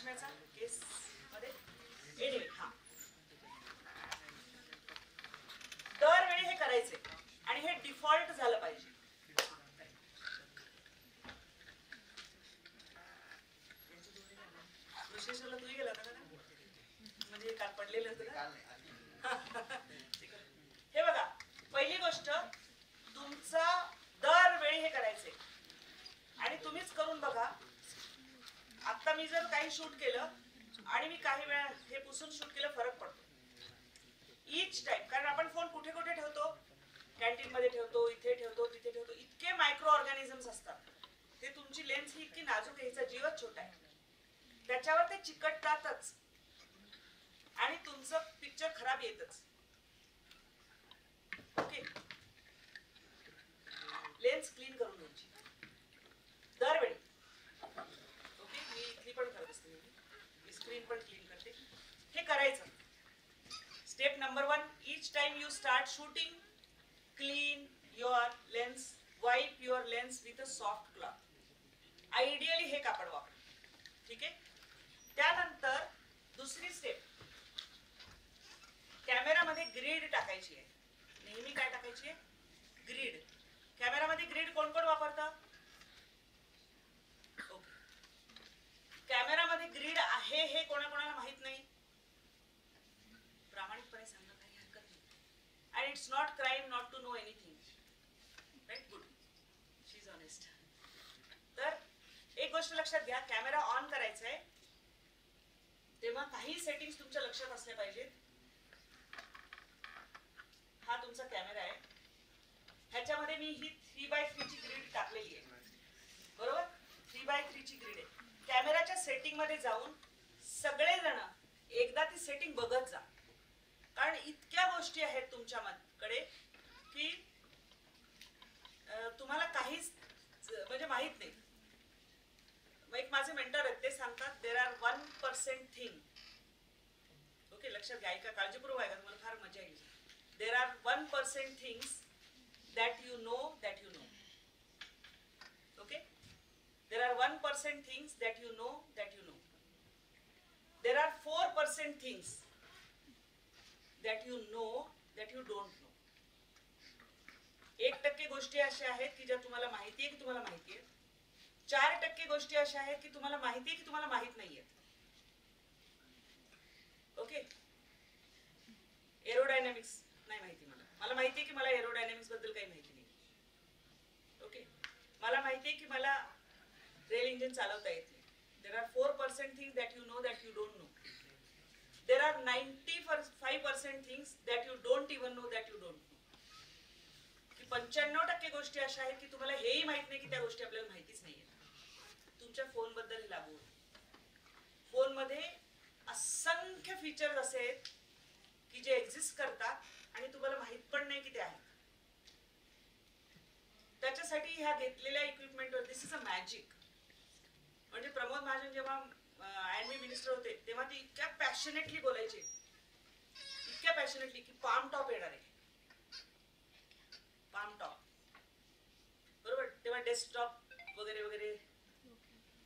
चष्म्याचा केस मध्ये एनिवे हा दरवेळी हे करायचे आणि हे डिफॉल्ट झालं पाहिजे. विशेषला तुम्ही गेला होता ना म्हणजे काल पडलेलं होतं का? हे बघा पहिली गोष्ट तुमचा दरवेळी हे करायचे आणि तुम्हीच करून बघा. आता मी जर काही शूट केलं आणि मी काही वेळा हे पुसून शूट केलं फरक पडतो ईच टाइम. कारण आपण फोन कुठे कुठे ठेवतो, कॅन्टीन मध्ये ठेवतो, इथे ठेवतो, तिथे ठेवतो. इतके मायक्रो ऑर्गॅनिझम्स असतात. ते तुमची लेन्स ही इतकी नाजूक आहे, हिचा जीवच छोटा आहे, त्याच्यावर ते चिकटतातच आणि तुमचं पिक्चर खराब येतच. ओके लेन्स क्लीन करून घ्यायची दरवेळी. ओके मी इथली पण करत असते, मी स्क्रीन पण क्लीन करते. हे करायचं. Step number 1 each time you start shooting clean your lens, wipe your lens with a soft cloth. Ideally हे कापड वापर. ठीक आहे. त्यानंतर दुसरी स्टेप कॅमेरामध्ये ग्रीड टाकायची आहे. नेहमी काय टाकायची आहे? ग्रीड. कॅमेरामध्ये ग्रीड कोण कोण वापरतं? ओके कॅमेरामध्ये ग्रीड आहे हे कोणाकोणाला माहित नाही? प्रामाणिकपणे सांगणं काही हरकत नाही. आणि it's not crime not to know anything. Right good she is honest. तर एक गोष्ट लक्षात घ्या, कॅमेरा ऑन करायचा आहे तेव्हा काही सेटिंग्स तुमच्या लक्षात असल्या पाहिजेत. हा तुमचा कॅमेरा आहे, ह्याच्यामध्ये मी ही 3x3 ची ग्रीड टाकलेली आहे. बरोबर 3x3 ची ग्रीड आहे. कॅमेराच्या सेटिंग मध्ये जाऊन सगळेजण एकदा ती सेटिंग बघत जा. कारण इतक्या गोष्टी आहेत तुमच्याकडे की तुम्हाला काहीच म्हणजे माहित नाही. एक माझे मेंटर आहेत ते सांगतात देर आर 1% थिंग. ओके लक्षात घ्या, ऐका काळजीपूर्वक ऐका, तुम्हाला फार मजा येईल. There are 1% things that you know that you know. Okay there are 1% things that you know that you know. There are 4% things that you know that you don't know. 1% गोष्टी अशा आहेत की ज्या तुम्हाला माहिती आहे की तुम्हाला माहिती आहे. 4% गोष्टी अशा आहेत की तुम्हाला माहिती आहे की तुम्हाला माहित नाहीये. ओके एरोडायनामिक्स नाही माहिती मला. मला माहिती आहे की मला एरोडायनामिक्स बद्दल काही माहिती नाही. ओके मला माहिती आहे की मला रेल इंजिन चालवता येत नाही. There are 4% things that you know that you don't know. There are 95% things that you don't even know that you don't know. की 95% गोष्टी अशा आहेत की तुम्हाला हेही माहित नाही की त्या गोष्टी आपल्याला माहितीच नाहीये. तुमच्या फोन बद्दल लागू. फोन मध्ये असंख्य फीचर्स असे आहेत की जे एक्झिस्ट करतात आणि तुम्हाला माहित पण नाही की ते आहेत. त्याच्यासाठी ह्या घेतलेल्या इक्विपमेंटवर दिस इज अ मॅजिक. म्हणजे प्रमोद महाजन जेव्हा आयएनबी मिनिस्टर होते तेव्हा ते इतक्या पॅशनेटली बोलायचे, इतक्या पॅशनेटली की पाम टॉप येणार आहे. पाम टॉप बरोबर. तेव्हा डेस्कटॉप वगैरे वगैरे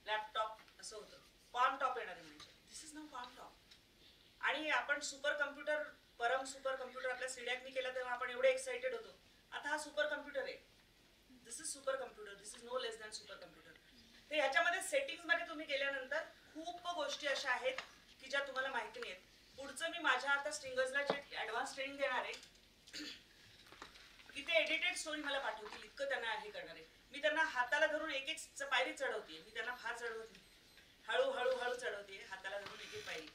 लॅपटॉप असं होतं. पाम टॉप येणार आहे म्हणजे दिस इज नाउ पाम टॉप. आणि आपण सुपर कम्प्युटर, परम सुपर कम्प्युटर आपल्या सिडॅकनी केला तेव्हा आपण एवढे एक्साइटेड होतो. आता हा सुपर कम्प्युटर आहे. This is super computer, this is no less than super computer. तर ह्याच्यामध्ये सेटिंग्स मध्ये तुम्ही गेल्यानंतर खूप गोष्टी अशा आहेत की ज्या तुम्हाला माहिती नाहीत. पुढचं मी माझ्या आता स्ट्रिंगर्सला जे ऍडव्हान्स ट्रेनिंग देणार आहे की ते एडिटेड स्टोरी मला पाठवतील इतकं त्यांना हे करणार आहे. मी त्यांना हाताला धरून एक एक पायरी चढवते. मी त्यांना फार चढवत नाही, हळूहळू हळू चढवते हाताला धरून एक एक पायरी.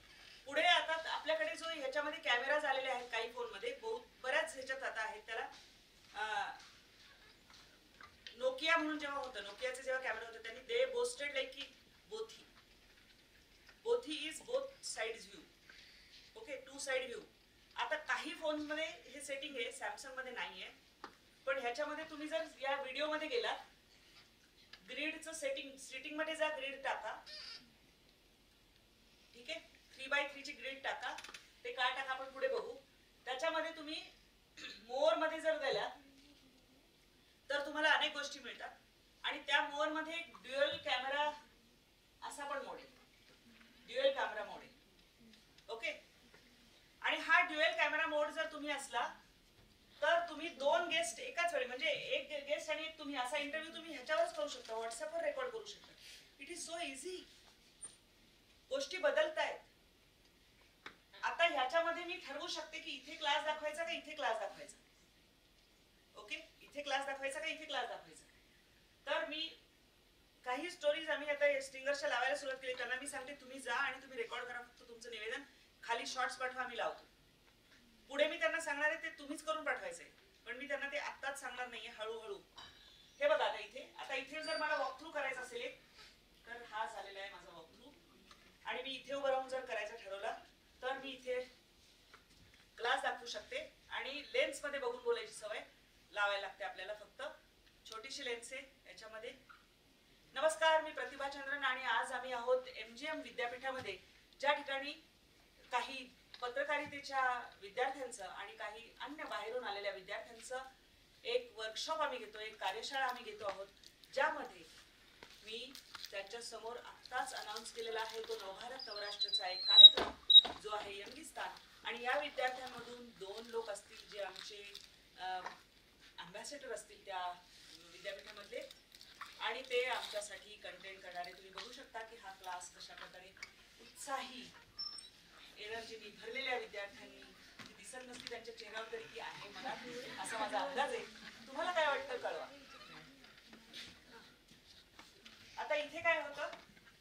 पुढे आता आपल्याकडे जो ह्याच्यामध्ये कॅमेराज आलेले आहेत काही फोनमध्ये, बऱ्याच ह्याच्यात आता आहेत. त्याला नोकिया म्हणून जेव्हा होतं, नोकियाचे जेव्हा कॅमेरा होते त्यांनी दे बोस्टेड लाईक की बोथी is both sides view. Okay 2 side view. आता काही फोन मध्ये हे सेटिंग आहे, सॅमसंग मध्ये नाहीये. पण ह्याच्यामध्ये तुम्ही जर या व्हिडिओ मध्ये गेलात ग्रीडचं सेटिंग मध्ये जा, ग्रीड टाका. ठीक आहे 3x3 ची ग्रीड टाका. ते काय टाका आपण पुढे बघू. त्याच्यामध्ये तुम्ही मोर मध्ये जर गेलात तर तुम्हाला अनेक गोष्टी मिळतात. आणि त्या मोर मध्ये ड्युअल कॅमेरा असा पण मोड आहे. ड्युएल कॅमेरा मोड आहे. ओके. आणि हा ड्युएल कॅमेरा मोड जर तुम्ही असला तर तुम्ही 2 गेस्ट एकाच वेळी, म्हणजे एक गेस्ट आणि एक तुम्ही, असा इंटरव्ह्यू तुम्ही ह्याच्यावरच करू शकता, व्हॉट्सअपवर रेकॉर्ड करू शकता. It is so easy. गोष्टी बदलतायत. आता ह्याच्यामध्ये मी ठरवू शकते की इथे क्लास दाखवायचा का इथे क्लास दाखवायचा. ओके. इथे क्लास दाखवायचा का इथे क्लास दाखवायचा. तर मी काही स्टोरीज आम्ही आता स्टिंगर्सच्या लावायला सुरुवात केली. त्यांना मी सांगते तुम्ही जा आणि तुम्ही रेकॉर्ड करा फक्त तुमचं निवेदन, खाली शॉर्ट्स पाठवा, आम्ही लावतो. पुढे मी त्यांना सांगणार आहे ते तुम्हीच करून पाठवायचंय, पण मी त्यांना ते आत्ताच सांगणार नाहीये, हळूहळू. हे बघा आता इथे जर मला वॉकथ्रू करायचं असेल तर हा झालेला आहे माझा वॉकथ्रू. आणि मी इथे उभं राहून जर करायचं ठरवलं तर मी इथे क्लास दाखवू शकते. आणि लेन्स मध्ये बघून बोलायची सवय लावायला लागते आपल्याला. फक्त छोटीशी लेन्स आहे याच्यामध्ये. नमस्कार, मी प्रतिभा चंद्रन आणि आज आम्ही आहोत MGM विद्यापीठामध्ये, ज्या ठिकाणी काही पत्रकारितेच्या विद्यार्थ्यांचं आणि काही अन्य बाहेरून आलेल्या विद्यार्थ्यांचं एक वर्कशॉप आम्ही घेतो, एक कार्यशाळा आम्ही घेतो आहोत, ज्यामध्ये मी त्यांच्या समोर आत्ताच अनाउन्स केलेला आहे तो नवभारत नवराष्ट्राचा एक कार्यक्रम जो आहे यंगिस्तान. आणि या विद्यार्थ्यांमधून 2 लोक असतील जे आमचे अँबॅसेडर असतील त्या विद्यापीठामधले, आणि ते आमच्यासाठी कंटेंट करणारे. तुम्ही बघू शकता की हा क्लास कशा प्रकारे उत्साही एनर्जीनी भरलेल्या विद्यार्थ्यांनी, ती दिसत नसती त्यांच्या चेहऱ्यावर तरी ती आहे मनात, असा माझा अंदाज आहे. तुम्हाला काय वाटतं कळवा. आता इथे काय होतं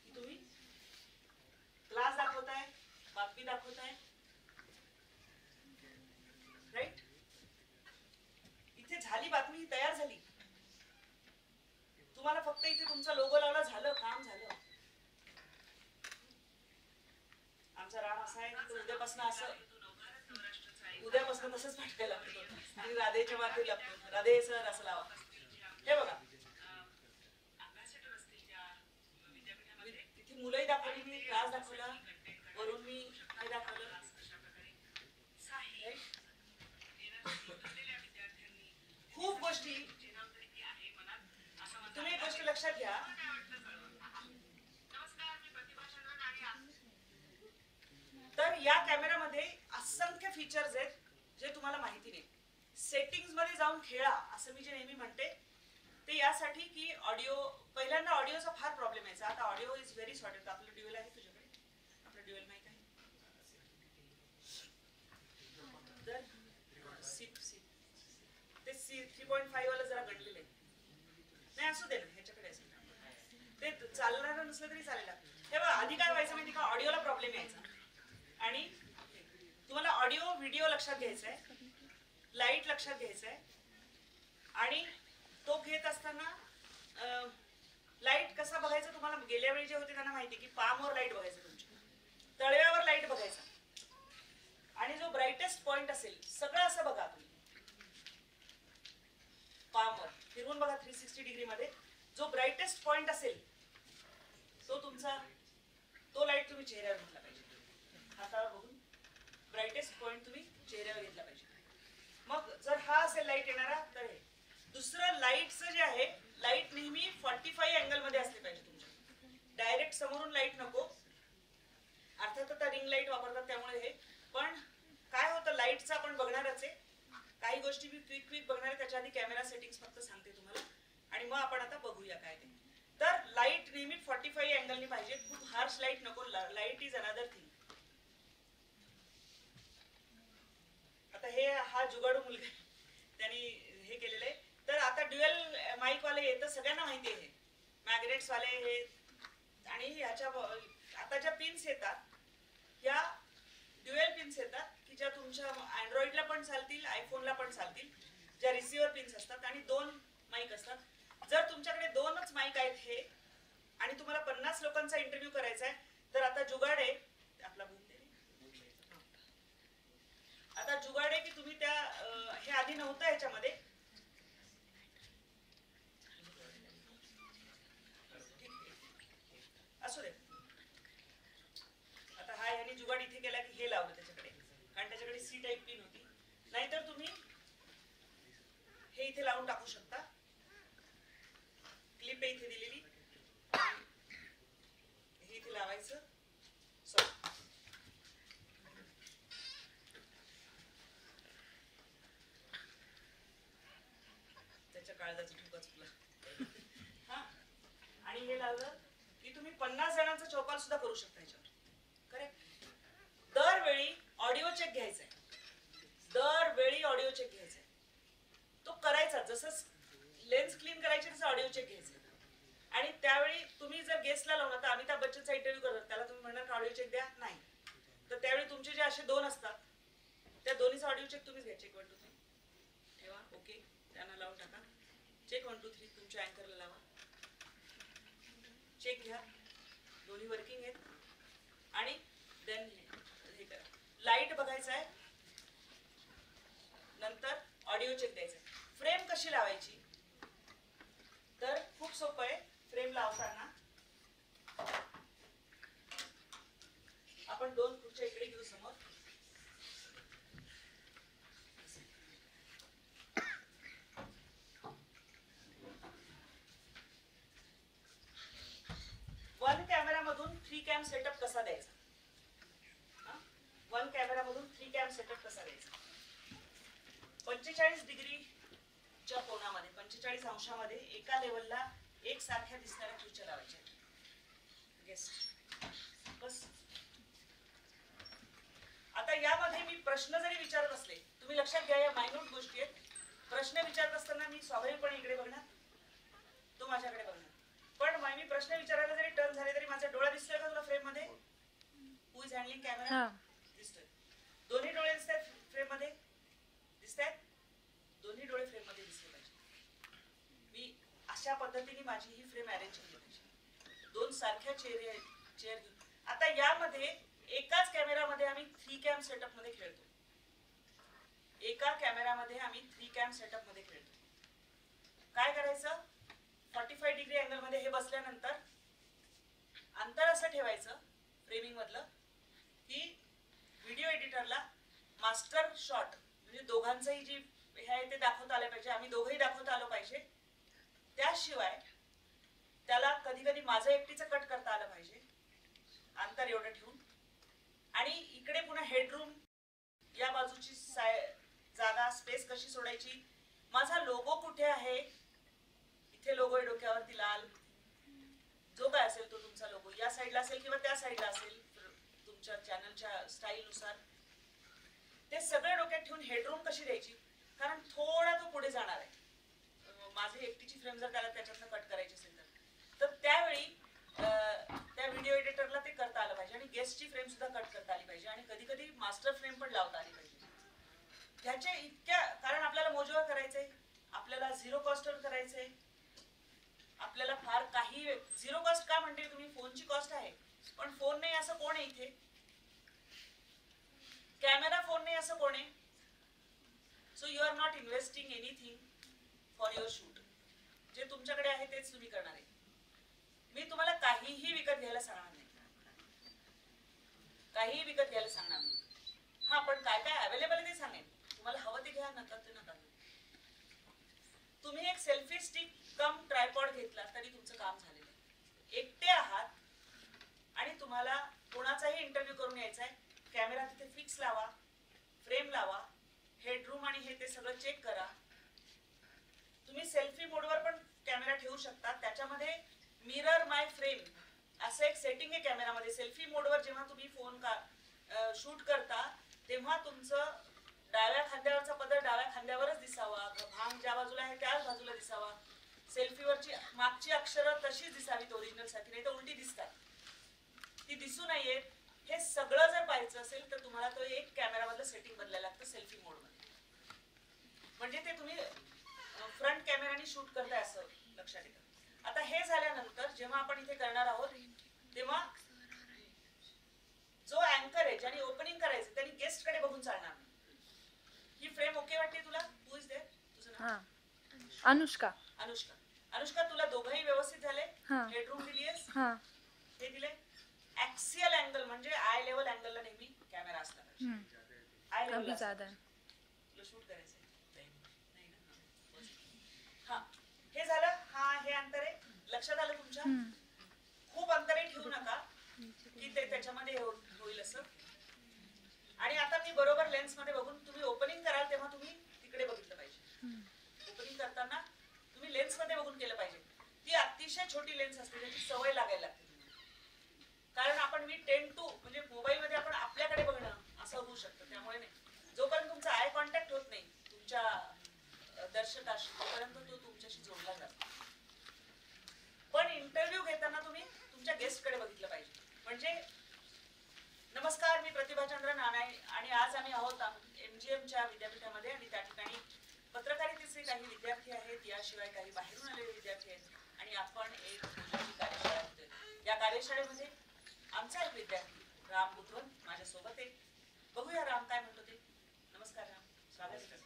की तुम्ही क्लास दाखवताय, बातमी दाखवताय, राईट. इथे झाली बातमी, तयार झाली. तुम्हाला फक्त इथे तुमचा लोगो लावला, झालं काम, झालं. आमचा राम असा आहे की उद्यापासून तसंच पाठवायला लागतो आणि राधेच्या मागे लागतो, राधे सर असं लावा. हे बघा तिथे मुलंही दाखवली, मी क्लास दाखवला, वरून मी हे दाखवलं. खूप गोष्टी. तुम्ही एक गोष्ट लक्षात घ्या, तर या कॅमेरामध्ये असंख्य फीचर्स आहेत जे तुम्हाला माहिती नाही. सेटिंग्स मध्ये जाऊन खेळा असं मी जे नेहमी म्हणते, ते यासाठी की पहिल्यांदा ऑडिओचा फार प्रॉब्लेम यायचा. आता ऑडिओ इज व्हेरी सॉर्टेड. आपलं ड्युएल आहे तुझ्याकडे, आपलं ड्युएल माईक आहे. तर ते 3.5 वाला जरा गणलेलं आहे. नाही असू दे ना, ह्याच्याकडे असेल ते चालणार नसलं तरी चालेल. हे बघा आधी काय व्हायचं माहिती का, ऑडिओला प्रॉब्लेम यायचा. आणि तुम्हाला ऑडिओ व्हिडिओ लक्षात घ्यायचा आहे, लाईट लक्षात घ्यायचा आहे. आणि तो घेत असताना लाईट कसा बघायचा, तुम्हाला गेल्या वेळी जे होते त्यांना माहिती की पामवर लाईट बघायचं, तुमच्या तळव्यावर लाईट बघायचा. आणि जो ब्राईटेस्ट पॉइंट असेल, सगळं असं बघा तुम्ही पामवर फिरवून बघा 360 डिग्री मध्ये. जो ब्राईटेस्ट पॉइंट असेल तो लाईट तुम्ही चेहऱ्यावर घेतला पाहिजे. हातावर बघून ब्राईटेस्ट पॉइंट तुम्ही चेहऱ्यावर घेतला पाहिजे. मग जर हा असेल लाईट येणारा, तर हे दुसरं लाईटचं जे आहे, लाईट नेहमी 45 अँगल मध्ये असले पाहिजे तुमच्या. डायरेक्ट समोरून लाईट नको. अर्थात आता रिंग लाईट वापरतात त्यामुळे हे, पण काय होतं लाईटचं आपण बघणारच आहे. काही गोष्टी मी क्विक बघणार आहे. त्याच्या आधी कॅमेरा सेटिंग्स फक्त सांगते तुम्हाला आणि मग आपण आता बघूया काय ते. तर लाईट नेहमी 45 अँगलनी पाहिजे. खूप हार्श लाईट नको. Light is another thing. आता हा जुगाडू मुलगा त्यांनी हे केलेलं आहे. तर आता ड्युएल माईक वाले येतं, सगळ्यांना माहिती आहे. मॅग्नेट्स वाले हे, आणि ह्याच्या आता ज्या पिन्स येतात ह्या ड्युएल पिन्स येतात की ज्या तुमच्या अँड्रॉइडला पण चालतील, आयफोनला पण चालतील, ज्या रिसिव्हर पिन्स असतात. आणि 2 माईक असतात. जर तुमच्याकडे 2च माईक आहेत हे, आणि तुम्हाला 50 लोकांचा इंटरव्ह्यू करायचा आहे, तर आता जुगाड आहे आपला आता जुगाड आहे की तुम्ही त्या हे आधी नव्हतं ह्याच्यामध्ये, असू दे. आता हा ह्यानी जुगाड इथे केला की हे लावलं त्याच्याकडे, कारण त्याच्याकडे C टाईप पिन होती. नाहीतर तुम्ही हे इथे लावून टाकू शकता. क्लिप आहे इथे दिलेली, हे इथे लावायचं काळजाचं ठोका चुकला. हा, आणि हे लावलं की तुम्ही 50 जणांचा चौपाल सुद्धा करू शकता ह्याच्यावर. करेक्ट. दरवेळी ऑडिओ चेक घ्यायचा आहे, दरवेळी ऑडिओ चेक घ्यायचा आहे. तो करायचा, जसं लेन्स क्लीन करायची तसं ऑडिओ चेक घ्यायचा. आणि त्यावेळी तुम्ही जर गेस्टला लावला तर अमिताभ बच्चनचा इंटरव्ह्यू करतात, त्याला तुम्ही म्हणणार का ऑडिओ चेक द्या, नाही. तर त्यावेळी तुमचे जे असे 2 असतात त्या दोन्हीचा ऑडिओ चेक तुम्हीच घ्या. चेक 1 2 3 ठेवा, ओके, त्यांना लावून टाका. चेक 1 2 3 तुमच्या अँकरला लावा, चेक घ्या, दोन्ही वर्किंग आहेत. आणि देन हे करा, लाईट बघायचा आहे, नंतर ऑडिओ चेक द्यायचा आहे. फ्रेम कशी लावायची तर खूप सोपं आहे. फ्रेम लावताना आपण 2 खुर्च्या इकडे घेऊ समोर. वन कॅमेरामधून 3 कॅम सेटअप कसा द्यायचा, वन कॅमेरामधून 3 कॅम सेटअप कसा द्यायचा. 45 डिग्रीच्या कोनामध्ये, 45 अंशामध्ये एका लेवलला एकसारख्या दिसणाऱ्या खुर्च्या लावायच्या. येस, बस. आता यामध्ये मी प्रश्न जरी विचारत असले, तुम्ही लक्षात घ्या, या मायन्यूट गोष्टी आहेत. प्रश्न विचारत असताना मी स्वाभाविकपणे इकडे बघणार, तो माझ्याकडे बघणार. पण मी प्रश्न विचारायला जरी टर्न झाले तरी माझा डोळा दिसतोय का तुला फ्रेम मध्ये? हु इज हँडलिंग कॅमेरा? दिसतोय. दोन्ही डोळे दिसतात फ्रेम मध्ये? दिसतात. दोन्ही डोळे फ्रेम मध्ये दिसले पाहिजे. मी अशा पद्धतीने माझी ही फ्रेम अरेंज केली पाहिजे. 2 सारख्या चेअर घेऊन. आता यामध्ये एकाच कॅमेरामध्ये आम्ही 3 कॅम सेटअप मध्ये खेळतो. एका कॅमेरामध्ये आम्ही 3 कॅम सेटअप मध्ये खेळतो. काय करायचं? 45 डिग्री अँगल मध्ये हे बसल्यानंतर अंतर असं ठेवायचं फ्रेमिंग मधलं की व्हिडिओ एडिटरला मास्टर शॉट म्हणजे दोघांचंही जी हे आहे ते दाखवता आलं पाहिजे, आम्ही दोघंही दाखवता आलो पाहिजे. त्याशिवाय त्याला कधी कधी माझं एकटीचं कट करता आलं पाहिजे अंतर एवढं ठेवून. आणि इकडे पुन्हा हेडरूम, या बाजूची जागा स्पेस कशी सोडायची, माझा लोगो कुठे आहे, इथे लोगो आहे डोक्यावरती लाल, जो काय असेल तो तुमचा लोगो या साईडला असेल किंवा त्या साईडला असेल तुमच्या चॅनलच्या स्टाईल नुसार, ते सगळे डोक्यात ठेवून हेडरूम कशी द्यायची, कारण थोडा तो पुढे जाणार आहे. माझी एकटीची फ्रेम जर त्याला त्याच्यातनं कट करायची असेल तर त्यावेळी त्या व्हिडिओ एडिटरला ते करता आलं पाहिजे. आणि गेस्टची फ्रेम सुद्धा कट करता आली पाहिजे आणि कधी कधी मास्टर फ्रेम पण लावता आली पाहिजे. ह्याच्या इतक्या, कारण आपल्याला मोजवर करायचंय, आपल्याला 0 कॉस्टवर करायचंय, आपल्याला फार काही 0 कॉस्ट का म्हणते तुम्ही, फोनची कॉस्ट आहे. पण फोन नाही असं कोण आहे इथे? कॅमेरा फोन नाही असं कोण आहे? So you are not investing anything for your shoot. जे तुमच्याकडे आहे तेच तुम्ही करणार आहे. मी तुम्हाला काहीही विकत घ्यायला सांगणार नाही, काहीही विकत घ्यायला सांगणार नाही. हा, पण काय काय अवेलेबल आहे ते सांगेन. तुम्हाला हवं ते घ्या, नका ते नका. तुम्ही एक सेल्फी स्टिक कम ट्रायपॉड घेतला तरी तुमचं काम झालेलं आहे. एकटे आहात आणि तुम्हाला कोणाचाही इंटरव्ह्यू करून यायचा आहे. कॅमेरा तिथे फिक्स लावा, फ्रेम लावा, हेडरूम आणि हे ते सगळं चेक करा. तुम्ही सेल्फी मोडवर पण कॅमेरा ठेवू शकता. त्याच्यामध्ये मिरर माय फ्रेम असं एक सेटिंग आहे कॅमेरामध्ये. सेल्फी मोडवर जेव्हा तुम्ही फोन शूट करता तेव्हा तुमचं डाव्या खांद्यावरचा पदर डाव्या खांद्यावरच दिसावा, भांग ज्या बाजूला आहे त्याच बाजूला दिसावा, सेल्फीवरची मागची अक्षरं तशीच दिसावीत ओरिजिनल साठी, नाही तर उलटी दिसतात, ती दिसू नयेत. हे सगळं जर पाहायचं असेल तर तुम्हाला तो एक कॅमेरामधलं सेटिंग बदलायला लागतं सेल्फी मोडमध्ये. म्हणजे ते तुम्ही फ्रंट कॅमेराने शूट करताय असं लक्षात येतं. आता हे झाल्यानंतर जेव्हा आपण इथे करणार आहोत तेव्हा जो अँकर आहे ज्याने ओपनिंग करायचं त्यांनी गेस्ट कडे बघून चालणार नाही. ही फ्रेम ओके वाटते तुला? हु इज देअर? तुझं नाव? अनुष्का. अनुष्का. अनुष्का, तुला दोघंही व्यवस्थित झाले? हेडरूम दिलीयस? हे दिले. ऍक्सियल अँगल म्हणजे आय लेवल अँगलला नेहमी कॅमेरा असला पाहिजे. आय लेवल तुला शूट करायचंय नाही ना? हा, हे झालं. हा, हे अंतर आहे. लक्षात आलं तुमच्या? खूप अंतरही ठेवू नका की ते त्याच्यामध्ये होईल असं. आणि आता मी बरोबर लेन्स मध्ये बघून, तुम्ही ओपनिंग कराल तेव्हा तुम्ही तिकडे बघितलं पाहिजे. ओपनिंग करताना तुम्ही दर्शक असतो तोपर्यंत तो तुमच्याशी जोडला जातो. पण इंटरव्ह्यू घेताना तुम्ही तुमच्या गेस्टकडे बघितलं पाहिजे. म्हणजे नमस्कार, मी प्रतिभाचंद्र नानाय आणि आज आम्ही आहोत MGMच्या विद्यापीठामध्ये आणि त्या ठिकाणी पत्रकारितेचे काही विद्यार्थी आहेत, याशिवाय काही बाहेरून आलेले विद्यार्थी आहेत आणि आपण एक कार्यशाळा घेतोय. या कार्यशाळेमध्ये आमचा एक विद्यार्थी राम बुधवन माझ्यासोबत आहे. बघूया राम काय म्हणतो ते. नमस्कार राम, स्वागत आहे.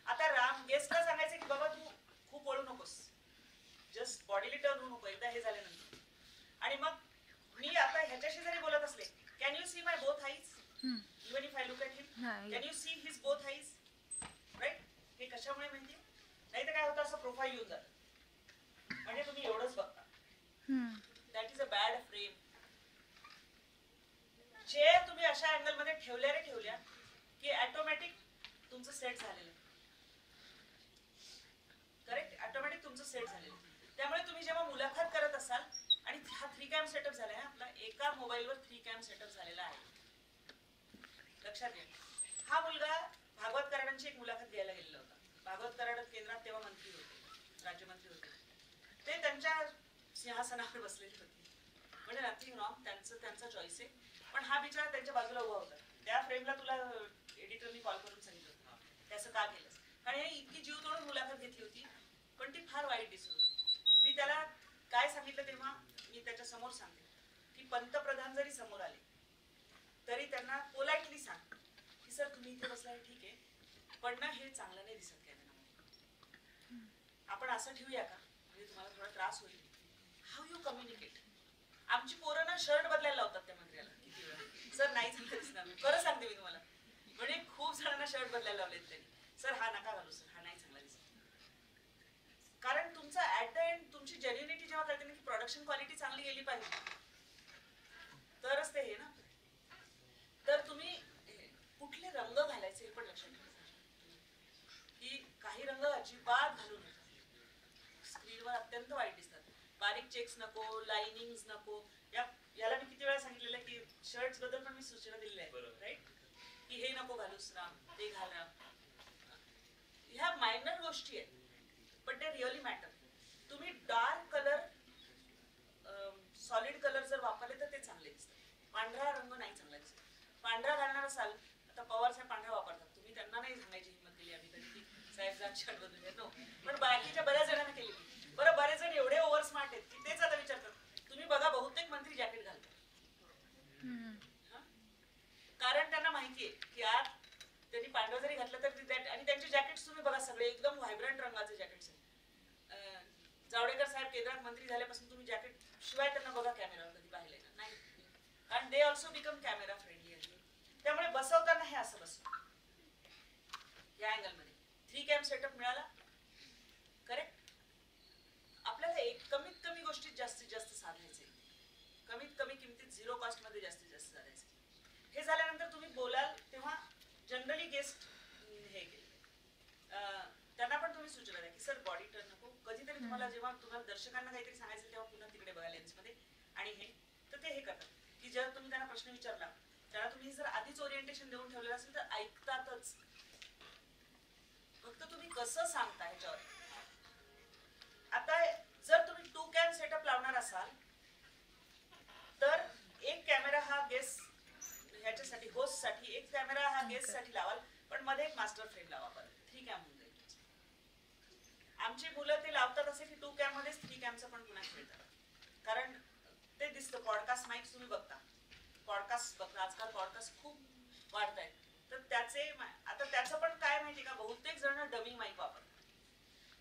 आता राम, गेस्टला सांगायचं की बाबा तू खूप बोलू नकोस, जस्ट बॉडीली टर्न होऊ नको एकदा हे झाल्यानंतर. आणि मग मी आता ह्याच्याशी जरी बोलत असले, can you see my both eyes, even if I look at him, can you see his both eyes, right? हे कशामुळे माहिती? नाही तर काय होतं, असं प्रोफाईल येऊन जातं, म्हणजे तुम्ही एवढंच बघता. That is a bad frame. Chair तुम्ही अशा अँगल मध्ये ठेवल्या की ऑटोमॅटिक तुमचं सेट झालेलं, करेक्ट? ऑटोमॅटिक तुमचं सेट झालेलं. त्यामुळे तुम्ही जेव्हा मुलाखत करत असाल, आणि हा 3 कॅम सेटअप झालाय, आपला एका मोबाईलवर 3 कॅम सेटअप झालेला आहे, लक्षात घ्या. हा मुलगा भागवत कराडांची एक मुलाखत घ्यायला गेलेला होता. भागवत कराड केंद्रात तेव्हा मंत्री होते, राज्यमंत्री होते. ते त्यांच्या सिंहासनावर बसलेले होते, म्हणजे नथिंग रॉंग, त्यांचा चॉईस आहे. पण हा बिचारा त्यांच्या बाजूला उभा होता. त्या फ्रेमला तुला एडिटरनी कॉल करून सांगितलं होतं त्याचं का केलंस, कारण हे इतकी जीव तोडून मुलाखत घेतली होती, पण ती फार वाईट दिसत होती. मी त्याला काय सांगितलं तेव्हा, मी त्याच्या समोर सांगते की पंतप्रधान जरी समोर आले तरी त्यांना पोलाइटली सांग की सर तुम्ही इथे बसलाय ठीक आहे, पण ना हे चांगलं नाही दिसत कॅमेरामध्ये, आपण असं ठेवूया का, म्हणजे तुम्हाला थोडा त्रास होईल. How you communicate. आमची पोरं ना शर्ट बदलायला लावतात त्या मंत्र्याला किती वेळा, सर नाही चांगलं दिसणार, खरं सांगते मी तुम्हाला, म्हणजे खूप जणांना शर्ट बदलायला लावलेत त्यांनी, सर हा नका घालू, सर हा नाही चांगला दिसत. कारण तुमचा ऍट द एंड तुमची जेन्युनिटी जेव्हा कळते ना की प्रोडक्शन क्वालिटी चांगली गेली पाहिजे, तरच ते हे ना. तर तुम्ही कुठले रंग घालायचे हे पण लक्षात ठेवायचं की काही रंग अजिबात घालू नका, स्क्रीनवर अत्यंत वाईट दिसतात. बारीक चेक्स नको, लाइनिंग्स नको. याला मी किती वेळा सांगितलेलं आहे की शर्ट्स बद्दल पण मी सूचना दिलेल्या आहे, राईट? की हे नको घालूस राम, ते घाल राम. ह्या मायनर गोष्टी आहेत, बट दे रिअली मॅटर. तुम्ही डार्क कलर, सॉलिड कलर जर वापरले तर ते चांगले दिसतात. पांढरा रंग नाही चांगला दिसत. पांढरा घालणार असाल, आता पवार साहेब पांढरा वापरतात, तुम्ही त्यांना नाही सांगायची हिंमत केली आम्ही कधी की साहेब जात शर्ट बदलूया, नो. पण बाकीच्या बऱ्याच जणांना केली. बरं, बरेच जण एवढे ओव्हर स्मार्ट आहेत की तेच आता विचारतात. तुम्ही बघा, बहुतेक मंत्री जॅकेट घालतात, कारण त्यांना माहितीये की आज त्यांनी पांढरा जरी घातलं तर, आणि त्यांचे जॅकेट्स तुम्ही बघा सगळे एकदम व्हायब्रंट रंगाचे जॅकेट्स आहेत. जावडेकर साहेब केंद्रात मंत्री झाल्यापासून तुम्ही जॅकेट शिवाय त्यांना बघा कॅमेरावर कधी पाहिलंय का? नाही. कारण they also become camera friendly. त्यामुळे बसवताना हे असं बसव, या अँगल मध्ये 3 कॅम सेटअप मिळाला, करेक्ट? आपल्याला एक कमीत कमी गोष्टीत जास्तीत जास्त साधायचे, कमीत कमी किमतीत 0 कॉस्ट मध्ये जास्तीत जास्त साधायचे. हे झाल्यानंतर तुम्ही बोलाल तेव्हा जनरली गेस्ट हे केले, त्यांना पण तुम्ही सूचना द्या की सर बॉडी टर्न नको. कधीतरी तुम्हाला जेव्हा तुम्हाला दर्शकांना काहीतरी सांगायचं तेव्हा पुन्हा तिकडे बघा लेन्समध्ये, आणि हे तर ते हे करतात की जेव्हा तुम्ही त्यांना प्रश्न विचारला त्याला तुम्ही जर आधीच ओरिएंटेशन देऊन ठेवलेलं असेल तर ऐकतातच, फक्त तुम्ही कसं सांगता ह्याच्यावर. आता जर तुम्ही 2 कॅम सेटअप लावणार असाल तर एक कॅमेरा हा गेस्ट ह्याच्यासाठी, होस्ट साठी एक कॅमेरा हा गेस्ट साठी लावाल, पण मध्ये एक मास्टर फ्रेम लावा. परत 3 कॅम होऊन जाईल. आमची मुलं ते लावतात असे की 2 कॅम मध्येच 3 कॅमचं पण पुन्हा खेळतात, कारण ते दिसतं. पॉडकास्ट माईक तुम्ही बघता, पॉडकास्ट बघता, आजकाल पॉडकास्ट खूप वाढत आहेत, तर त्याचे आता त्याचं पण काय माहिती का, बहुतेक जण डमिंग माईक वापरतात.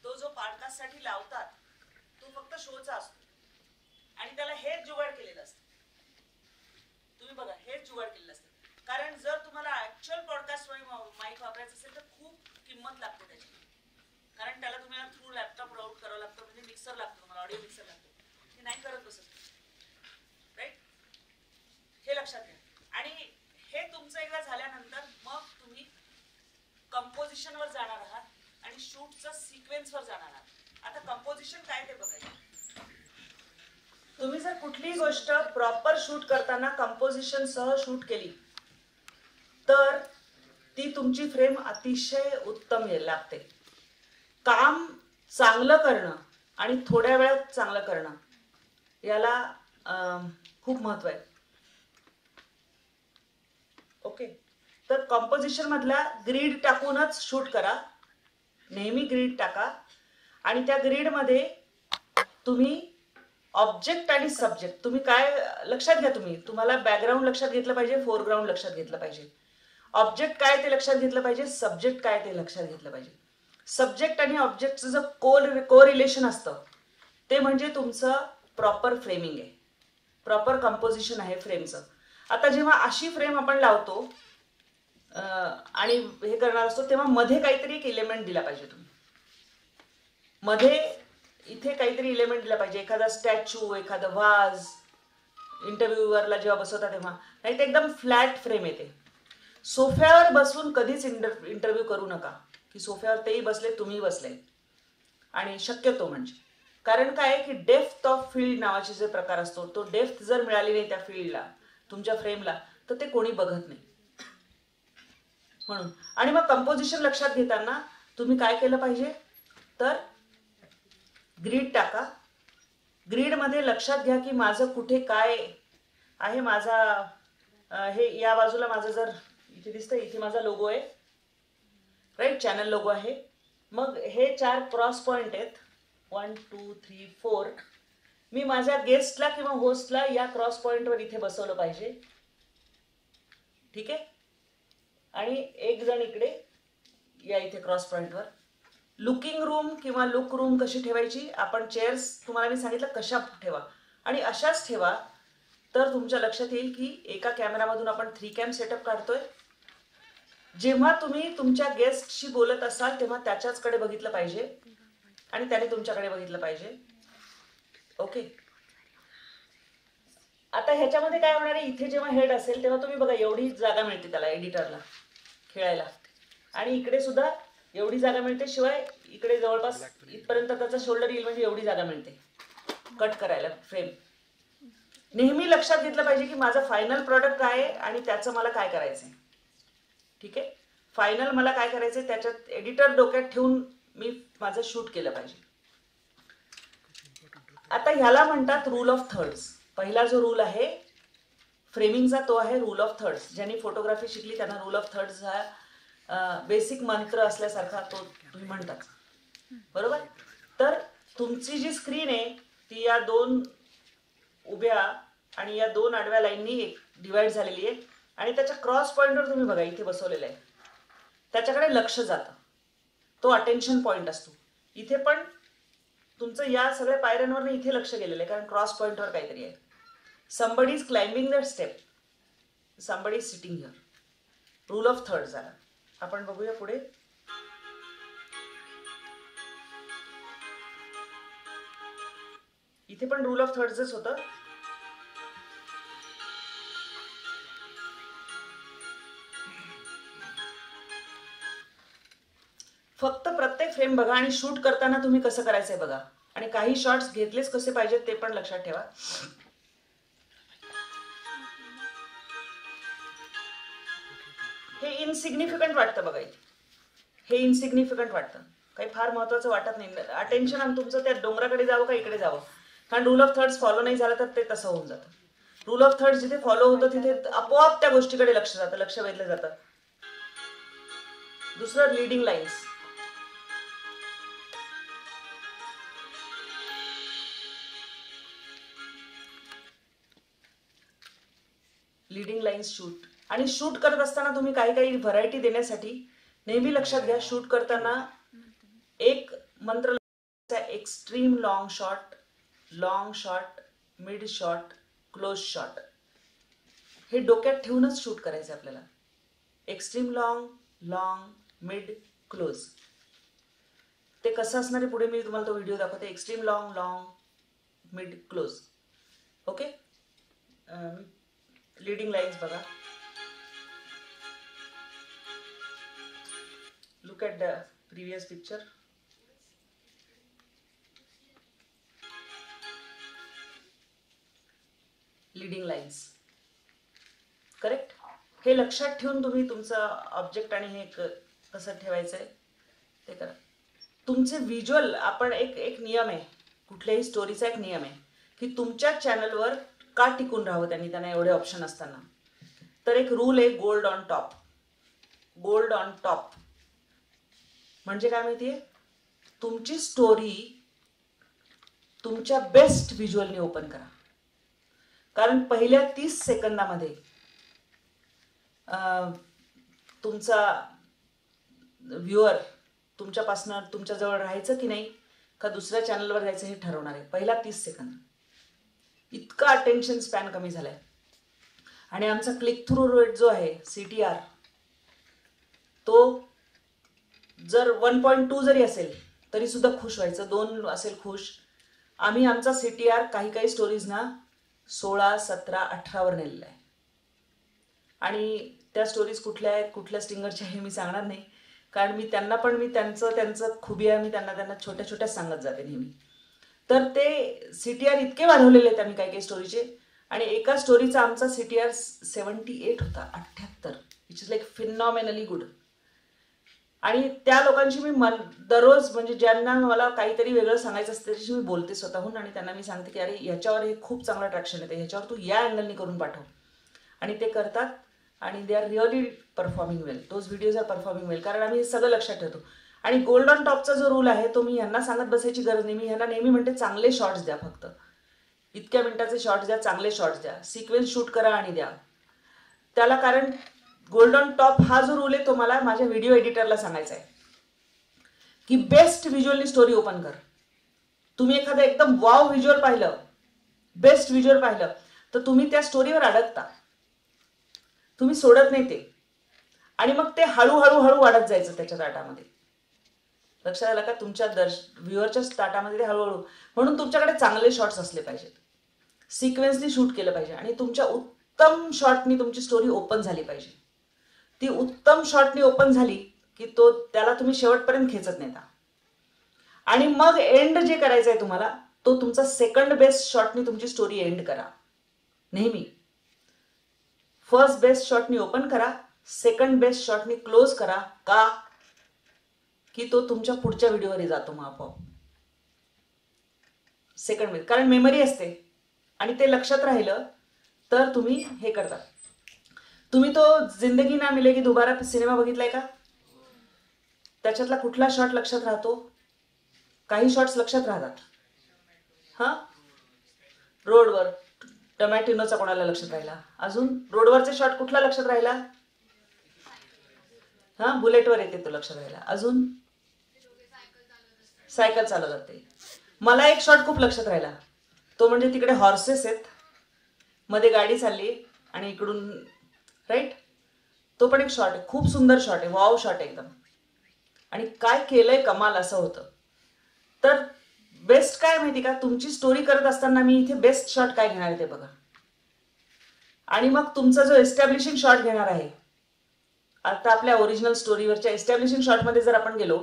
तो जो पॉडकास्ट साठी लावतात तो फक्त शोचा असतो आणि त्याला हेच जुगाड केलेलं असतं. तुम्ही बघा, हेच जुगाड केलेलं असतं. कारण जर तुम्हाला ऍक्च्युअल पॉडकास्ट माईक वापरायचं असेल तर खूप किंमत लागते त्याची, कारण त्याला तुम्हाला थ्रू लॅपटॉप राऊट करावं लागतं, म्हणजे मिक्सर लागतो तुम्हाला, ऑडिओ मिक्सर लागतो. हे नाही करत बसत, राईट? हे लक्षात घ्या. आणि हे तुमचं एकदा झाल्यानंतर मग तुम्ही कंपोजिशनवर जाणार आहात आणि शूटचं सिक्वेन्सवर जाणार आहात. आता कंपोजिशन काय ते बघायचं. तुम्ही जर कुठलीही गोष्ट प्रॉपर शूट करताना कंपोजिशन सह शूट केली तर ती तुमची फ्रेम अतिशय उत्तम लागते. काम चांगलं करणं आणि थोड्या वेळात चांगलं करणं याला खूप महत्व आहे. ओके, तर कॉम्पोजिशन मधला ग्रीड टाकूनच शूट करा. नेहमी ग्रीड टाका आणि त्या ग्रीडमध्ये तुम्ही ऑब्जेक्ट आणि सब्जेक्ट तुम्ही काय लक्षात घ्या. तुम्हाला बॅकग्राऊंड लक्षात घेतलं पाहिजे, फोरग्राऊंड लक्षात घेतलं पाहिजे, ऑब्जेक्ट काय ते लक्षात घेतलं पाहिजे, सब्जेक्ट काय ते लक्षात घेतलं पाहिजे. सब्जेक्ट आणि ऑब्जेक्टचं जर को रिलेशन असतं ते म्हणजे तुमचं प्रॉपर फ्रेमिंग आहे, प्रॉपर कंपोजिशन आहे फ्रेमचं. आता जेव्हा अशी फ्रेम आपण लावतो आणि हे करणार असतो तेव्हा मध्ये काहीतरी एक इलेमेंट दिला पाहिजे. तुम्ही मध्ये इथे काहीतरी इलेमेंट दिला पाहिजे, एखादा स्टॅच्यू, एखादा वाज. इंटरव्ह्यूवरला जेव्हा बसवता तेव्हा, नाही तर एकदम फ्लॅट फ्रेम येते. सोफ्यावर बसून कधीच इंटरव्ह्यू करू नका की सोफ्यावर तेही बसले तुम्ही बसले. आणि शक्यतो म्हणजे कारण काय आहे की डेप्थ ऑफ फील्ड नावाचे जे प्रकार असतो तो डेप्थ जर मिळाली नाही त्या फील्डला तुमच्या फ्रेमला तर ते कोणी बघत नाही म्हणून. आणि मग कंपोजिशन लक्षात घेताना तुम्ही काय केलं पाहिजे तर ग्रीड टाका. ग्रीडमध्ये लक्षात घ्या की माझं कुठे काय आहे. माझा हे या बाजूला माझं जर इथे दिसतं इथे माझा लोगो आहे, राईट, चॅनल लोगो आहे. मग हे 4 क्रॉस पॉइंट आहेत 1 2 3 4. मी माझ्या गेस्टला किंवा होस्टला या क्रॉस पॉइंटवर इथे बसवलं पाहिजे. ठीक आहे. आणि एक जण इकडे या इथे क्रॉस पॉइंटवर. लुकिंग रूम किंवा लुक रूम कशी ठेवायची, आपण चेअर्स तुम्हाला मी सांगितलं कशा ठेवा आणि अशाच ठेवा तर तुमच्या लक्षात येईल की एका कॅमेरामधून आपण 3 कॅम सेटअप काढतोय. जेव्हा तुम्ही तुमच्या गेस्टशी बोलत असाल तेव्हा त्याच्याचकडे बघितलं पाहिजे आणि त्याने तुमच्याकडे बघितलं पाहिजे. ओके, आता ह्याच्यामध्ये काय होणार आहे, इथे जेव्हा हेड असेल तेव्हा तुम्ही बघा एवढी जागा मिळते त्याला एडिटरला खेळायला आणि इकडे सुद्धा एवढी जागा मिळते. शिवाय इकडे जवळपास इथपर्यंत त्याचा शोल्डर येईल म्हणजे एवढी जागा मिळते कट करायला फ्रेम. नेहमी लक्षात घेतलं पाहिजे की माझं फायनल प्रॉडक्ट काय आहे आणि त्याचं मला काय करायचंय. ठीक आहे, फायनल मला काय करायचंय त्याच्यात एडिटर डोक्यात ठेवून मी माझं शूट केलं पाहिजे. आता ह्याला म्हणतात रूल ऑफ थर्ड्स. पहिला जो रूल आहे फ्रेमिंगचा तो आहे रूल ऑफ थर्ड्स. ज्यांनी फोटोग्राफी शिकली त्यांना रूल ऑफ थर्ड्स हा बेसिक मंत्र असल्यासारखा तो तुम्ही म्हणतात, बरोबर. तर तुमची जी स्क्रीन आहे ती या 2 उभ्या आणि या 2 आडव्या लाईननी डिवाइड झालेली आहे आणि त्याच्या क्रॉस पॉइंटवर तुम्ही बघा इथे बसवलेलं आहे. त्याच्याकडे लक्ष जातं, तो अटेन्शन पॉइंट असतो. इथे पण तुमचं या सगळ्या पायऱ्यांवर इथे लक्ष गेलेलं आहे कारण क्रॉस पॉइंटवर काहीतरी आहे. somebody is climbing the step, somebody is sitting here. Rule of third झाला. आपण बघूया पुढे. इथे पण रूल ऑफ थर्ड्सच होतं. फक्त प्रत्येक फ्रेम बघा आणि शूट करताना तुम्ही कसं करायचंय बघा आणि काही शॉट्स घेतलेच कसे पाहिजेत ते पण लक्षात ठेवा. हे इनसिग्निफिकंट वाटतं बघा इथे, हे इनसिग्निफिकंट वाटतं, काही फार महत्वाचं वाटत नाही. अटेन्शन तुमचं त्या डोंगराकडे जावं का इकडे जावं, कारण रूल ऑफ थर्ड्स फॉलो नाही झालं तर ते तसं होऊन जातं. रूल ऑफ थर्ड्स जिथे फॉलो होतं तिथे आपोआप त्या गोष्टीकडे लक्ष जातं, लक्ष वेधलं जातं. दुसरं leading lines. Leading lines shoot आणि शूट करत असताना तुम्ही काही काही व्हरायटी देण्यासाठी नेहमी लक्षात घ्या शूट करताना एक मंत्र extreme long shot, long shot, mid shot, close shot. हे डोक्यात ठेवूनच शूट करायचं आपल्याला. Extreme long, long, mid, close. ते कसं असणार आहे पुढे मी तुम्हाला तो व्हिडिओ दाखवते. Extreme long, long, mid, close. Okay, leading lines बघा. Look at the previous picture. Leading lines. Correct. हे लक्षात ठेवून तुम्ही तुमचं ऑब्जेक्ट आणि हे कसं ठेवायचंय ते करा. तुमचे व्हिज्युअल, आपण एक नियम आहे, कुठल्याही स्टोरीचा एक नियम आहे की तुमच्या चॅनलवर का टिकून राहावं त्यांना एवढे ऑप्शन असताना. तर एक रूल आहे, gold on top. Gold on top म्हणजे काय माहितीये, तुमची स्टोरी तुमच्या बेस्ट व्हिज्युअलने ओपन करा. कारण पहिल्या 30 सेकंदामध्ये तुमचा व्ह्युअर तुमच्यापासनं तुमच्याजवळ राहायचं की नाही, का दुसऱ्या चॅनलवर जायचं हे ठरवणार आहे. पहिला 30 सेकंद. इतका अटेन्शन स्पॅन कमी झालाय. आणि आमचा क्लिक थ्रू रेट जो आहे CTR, तो जर 1.2 जरी असेल तरी सुद्धा खुश व्हायचं, 2 असेल खुश. आम्ही आमचा CTR काही स्टोरीजना 16, 17, 18 वर नेलेला आहे. आणि त्या स्टोरीज कुठल्या आहेत, कुठल्या स्टिंगरच्या हे मी सांगणार नाही, कारण मी त्यांचं खुबिया मी त्यांना छोट्या छोट्या सांगत जाते नेहमी. तर ते CTR इतके वाढवलेले आहेत आम्ही काही स्टोरीचे. आणि एका स्टोरीचा आमचा CTR 78 होता, 78, which is like phenomenally good. आणि त्या लोकांशी मी दररोज, म्हणजे ज्यांना मला काहीतरी वेगळं सांगायचं असतं त्याच्याशी मी बोलते स्वतःहून. आणि त्यांना मी सांगते की अरे ह्याच्यावर हे खूप चांगलं ट्रॅक्शन येते, ह्याच्यावर तू या अँगलनी करून पाठव. आणि ते करतात आणि they are really performing well. Those videos are performing well. कारण आम्ही हे सगळं लक्षात ठेवतो. आणि गोल्ड ऑन टॉपचा जो रूल आहे तो मी ह्यांना सांगत बसायची गरज नाही. मी ह्यांना नेहमी म्हणते चांगले शॉर्ट्स द्या, फक्त इतक्या मिनिटाचे शॉर्ट्स द्या, चांगले शॉर्ट्स द्या, सिक्वेन्स शूट करा आणि द्या त्याला. कारण गोल्ड ऑन टॉप हा जो रूल आहे तो मला माझ्या व्हिडिओ एडिटरला सांगायचा आहे की बेस्ट व्हिज्युअलनी स्टोरी ओपन कर. तुम्ही एखादं एकदम वाव व्हिज्युअल पाहिलं, बेस्ट व्हिज्युअल पाहिलं, तर तुम्ही त्या स्टोरीवर अडकता, तुम्ही सोडत नाही ते. आणि मग ते हळूहळू वाढत जायचं त्याच्या ताटामध्ये. लक्षात आलं का? तुमच्या व्ह्युअरच्या ताटामध्ये ते हळूहळू. म्हणून तुमच्याकडे चांगले शॉट्स असले पाहिजेत, सिक्वेन्सनी शूट केलं पाहिजे आणि तुमच्या उत्तम शॉटनी तुमची स्टोरी ओपन झाली पाहिजे. ती उत्तम शॉटनी ओपन झाली की त्याला तुम्ही शेवटपर्यंत खेचत नेता. आणि मग एंड जे करायचं आहे तुम्हाला, तो तुमचा सेकंड बेस्ट शॉटनी तुमची स्टोरी एंड करा. नेहमी फर्स्ट बेस्ट शॉटनी ओपन करा, सेकंड बेस्ट शॉटनी क्लोज करा. का? की तो तुमच्या पुढच्या व्हिडिओवर जातो मग आपोआप. सेकंड बेस्ट, कारण मेमरी असते आणि ते लक्षात राहिलं तर तुम्ही हे करता. तुम्ही तो जिंदगी ना मिलेगी दोबारा सिनेमा बघितलाय का? त्याच्यातला कुठला शॉट लक्षात राहतो? काही शॉट्स लक्षात राहतात. हा, रोडवर टमॅटिनोचा कोणाला लक्षात राहिला? अजून रोडवरचे शॉट कुठला लक्षात राहिला? हा, बुलेटवर येते तो लक्षात राहिला. अजून सायकल चालवत जाते. मला एक शॉट खूप लक्षात राहिला, तो म्हणजे तिकडे हॉर्सेस आहेत, मध्ये गाडी चालली आणि इकडून राईट, तो पण एक शॉट आहे, खूप सुंदर शॉट आहे, वाव शॉट आहे एकदम. आणि काय केलंय कमाल असं होतं. तर बेस्ट काय माहिती का, तुमची स्टोरी करत असताना मी इथे बेस्ट शॉट काय घेणार आहे ते बघा. आणि मग तुमचा जो एस्टॅब्लिशिंग शॉट घेणार आहे, आता आपल्या ओरिजिनल स्टोरीवरच्या एस्टॅब्लिशिंग शॉटमध्ये जर आपण गेलो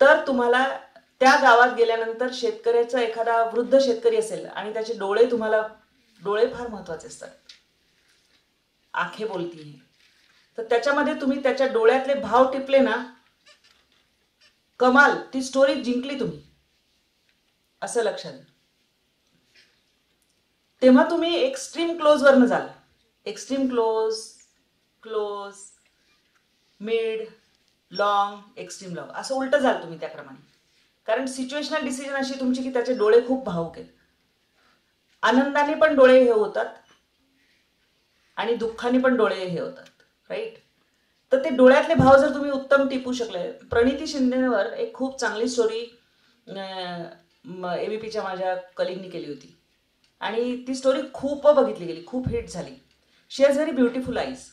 तर तुम्हाला त्या गावात गेल्यानंतर शेतकऱ्याचा एखादा वृद्ध शेतकरी असेल आणि त्याचे डोळे फार महत्वाचे असतात. आंखे बोलती है. तर त्याच्यामध्ये तुम्ही त्याच्या डोळ्यातले भाव टिपले ना, कमाल, ती स्टोरी जिंकली तुम्ही, असं लक्षात. तेव्हा तुम्ही एक्स्ट्रीम क्लोज वरनं जाल. Extreme close, mid, long, extreme long, असं उलट जाल तुम्ही त्या क्रमाने. कारण सिच्युएशनल डिसिजन अशी तुमची की त्याचे डोळे खूप भावुक आहेत. आनंदाने पण डोळे हे होतात आणि दुःखाने पण डोळे हे होतात, राईट. तर ते डोळ्यातले भाव जर तुम्ही उत्तम टिपू शकले. प्रणिती शिंदेवर एक खूप चांगली स्टोरी ABPच्या माझ्या कलिगनी केली होती आणि ती स्टोरी खूप बघितली गेली, खूप हिट झाली. शी हॅज व्हेरी ब्युटिफुल आईज.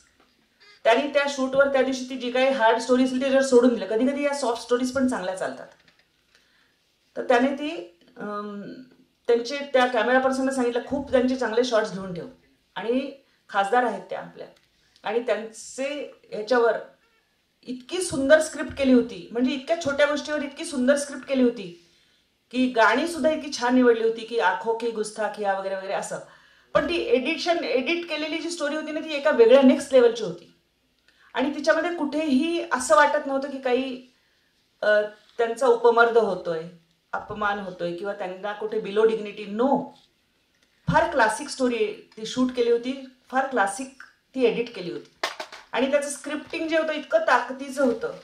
त्यांनी त्या शूटवर त्या दिवशी ती जी काही हार्ड स्टोरी असेल त्याच्यावर सोडून दिलं. कधी कधी या सॉफ्ट स्टोरीज पण चांगल्या चालतात. तर त्याने ती त्यांचे त्या कॅमेरा पर्सनला सांगितलं खूप त्यांचे चांगले शॉट्स घेऊन ठेव. आणि खासदार आहेत त्या आपल्या, आणि त्यांचे ह्याच्यावर इतकी सुंदर स्क्रिप्ट केली होती, म्हणजे इतक्या छोट्या गोष्टीवर इतकी सुंदर स्क्रिप्ट केली होती की गाणी सुद्धा इतकी छान निवडली होती की आंखों की गुस्ताखिया वगैरे वगैरे असं. पण ती एडिट केलेली जी स्टोरी होती ना, ती एका वेगळ्या नेक्स्ट लेवलची होती. आणि तिच्यामध्ये कुठेही असं वाटत नव्हतं की काही अ, त्यांचा उपमर्द होतोय, अपमान होतोय किंवा त्यांना कुठे बिलो डिग्निटी, नो. फार क्लासिक स्टोरी ती शूट केली होती, फार क्लासिक ती एडिट केली होती. आणि त्याचं स्क्रिप्टिंग जे होतं इतकं ताकदीचं होतं.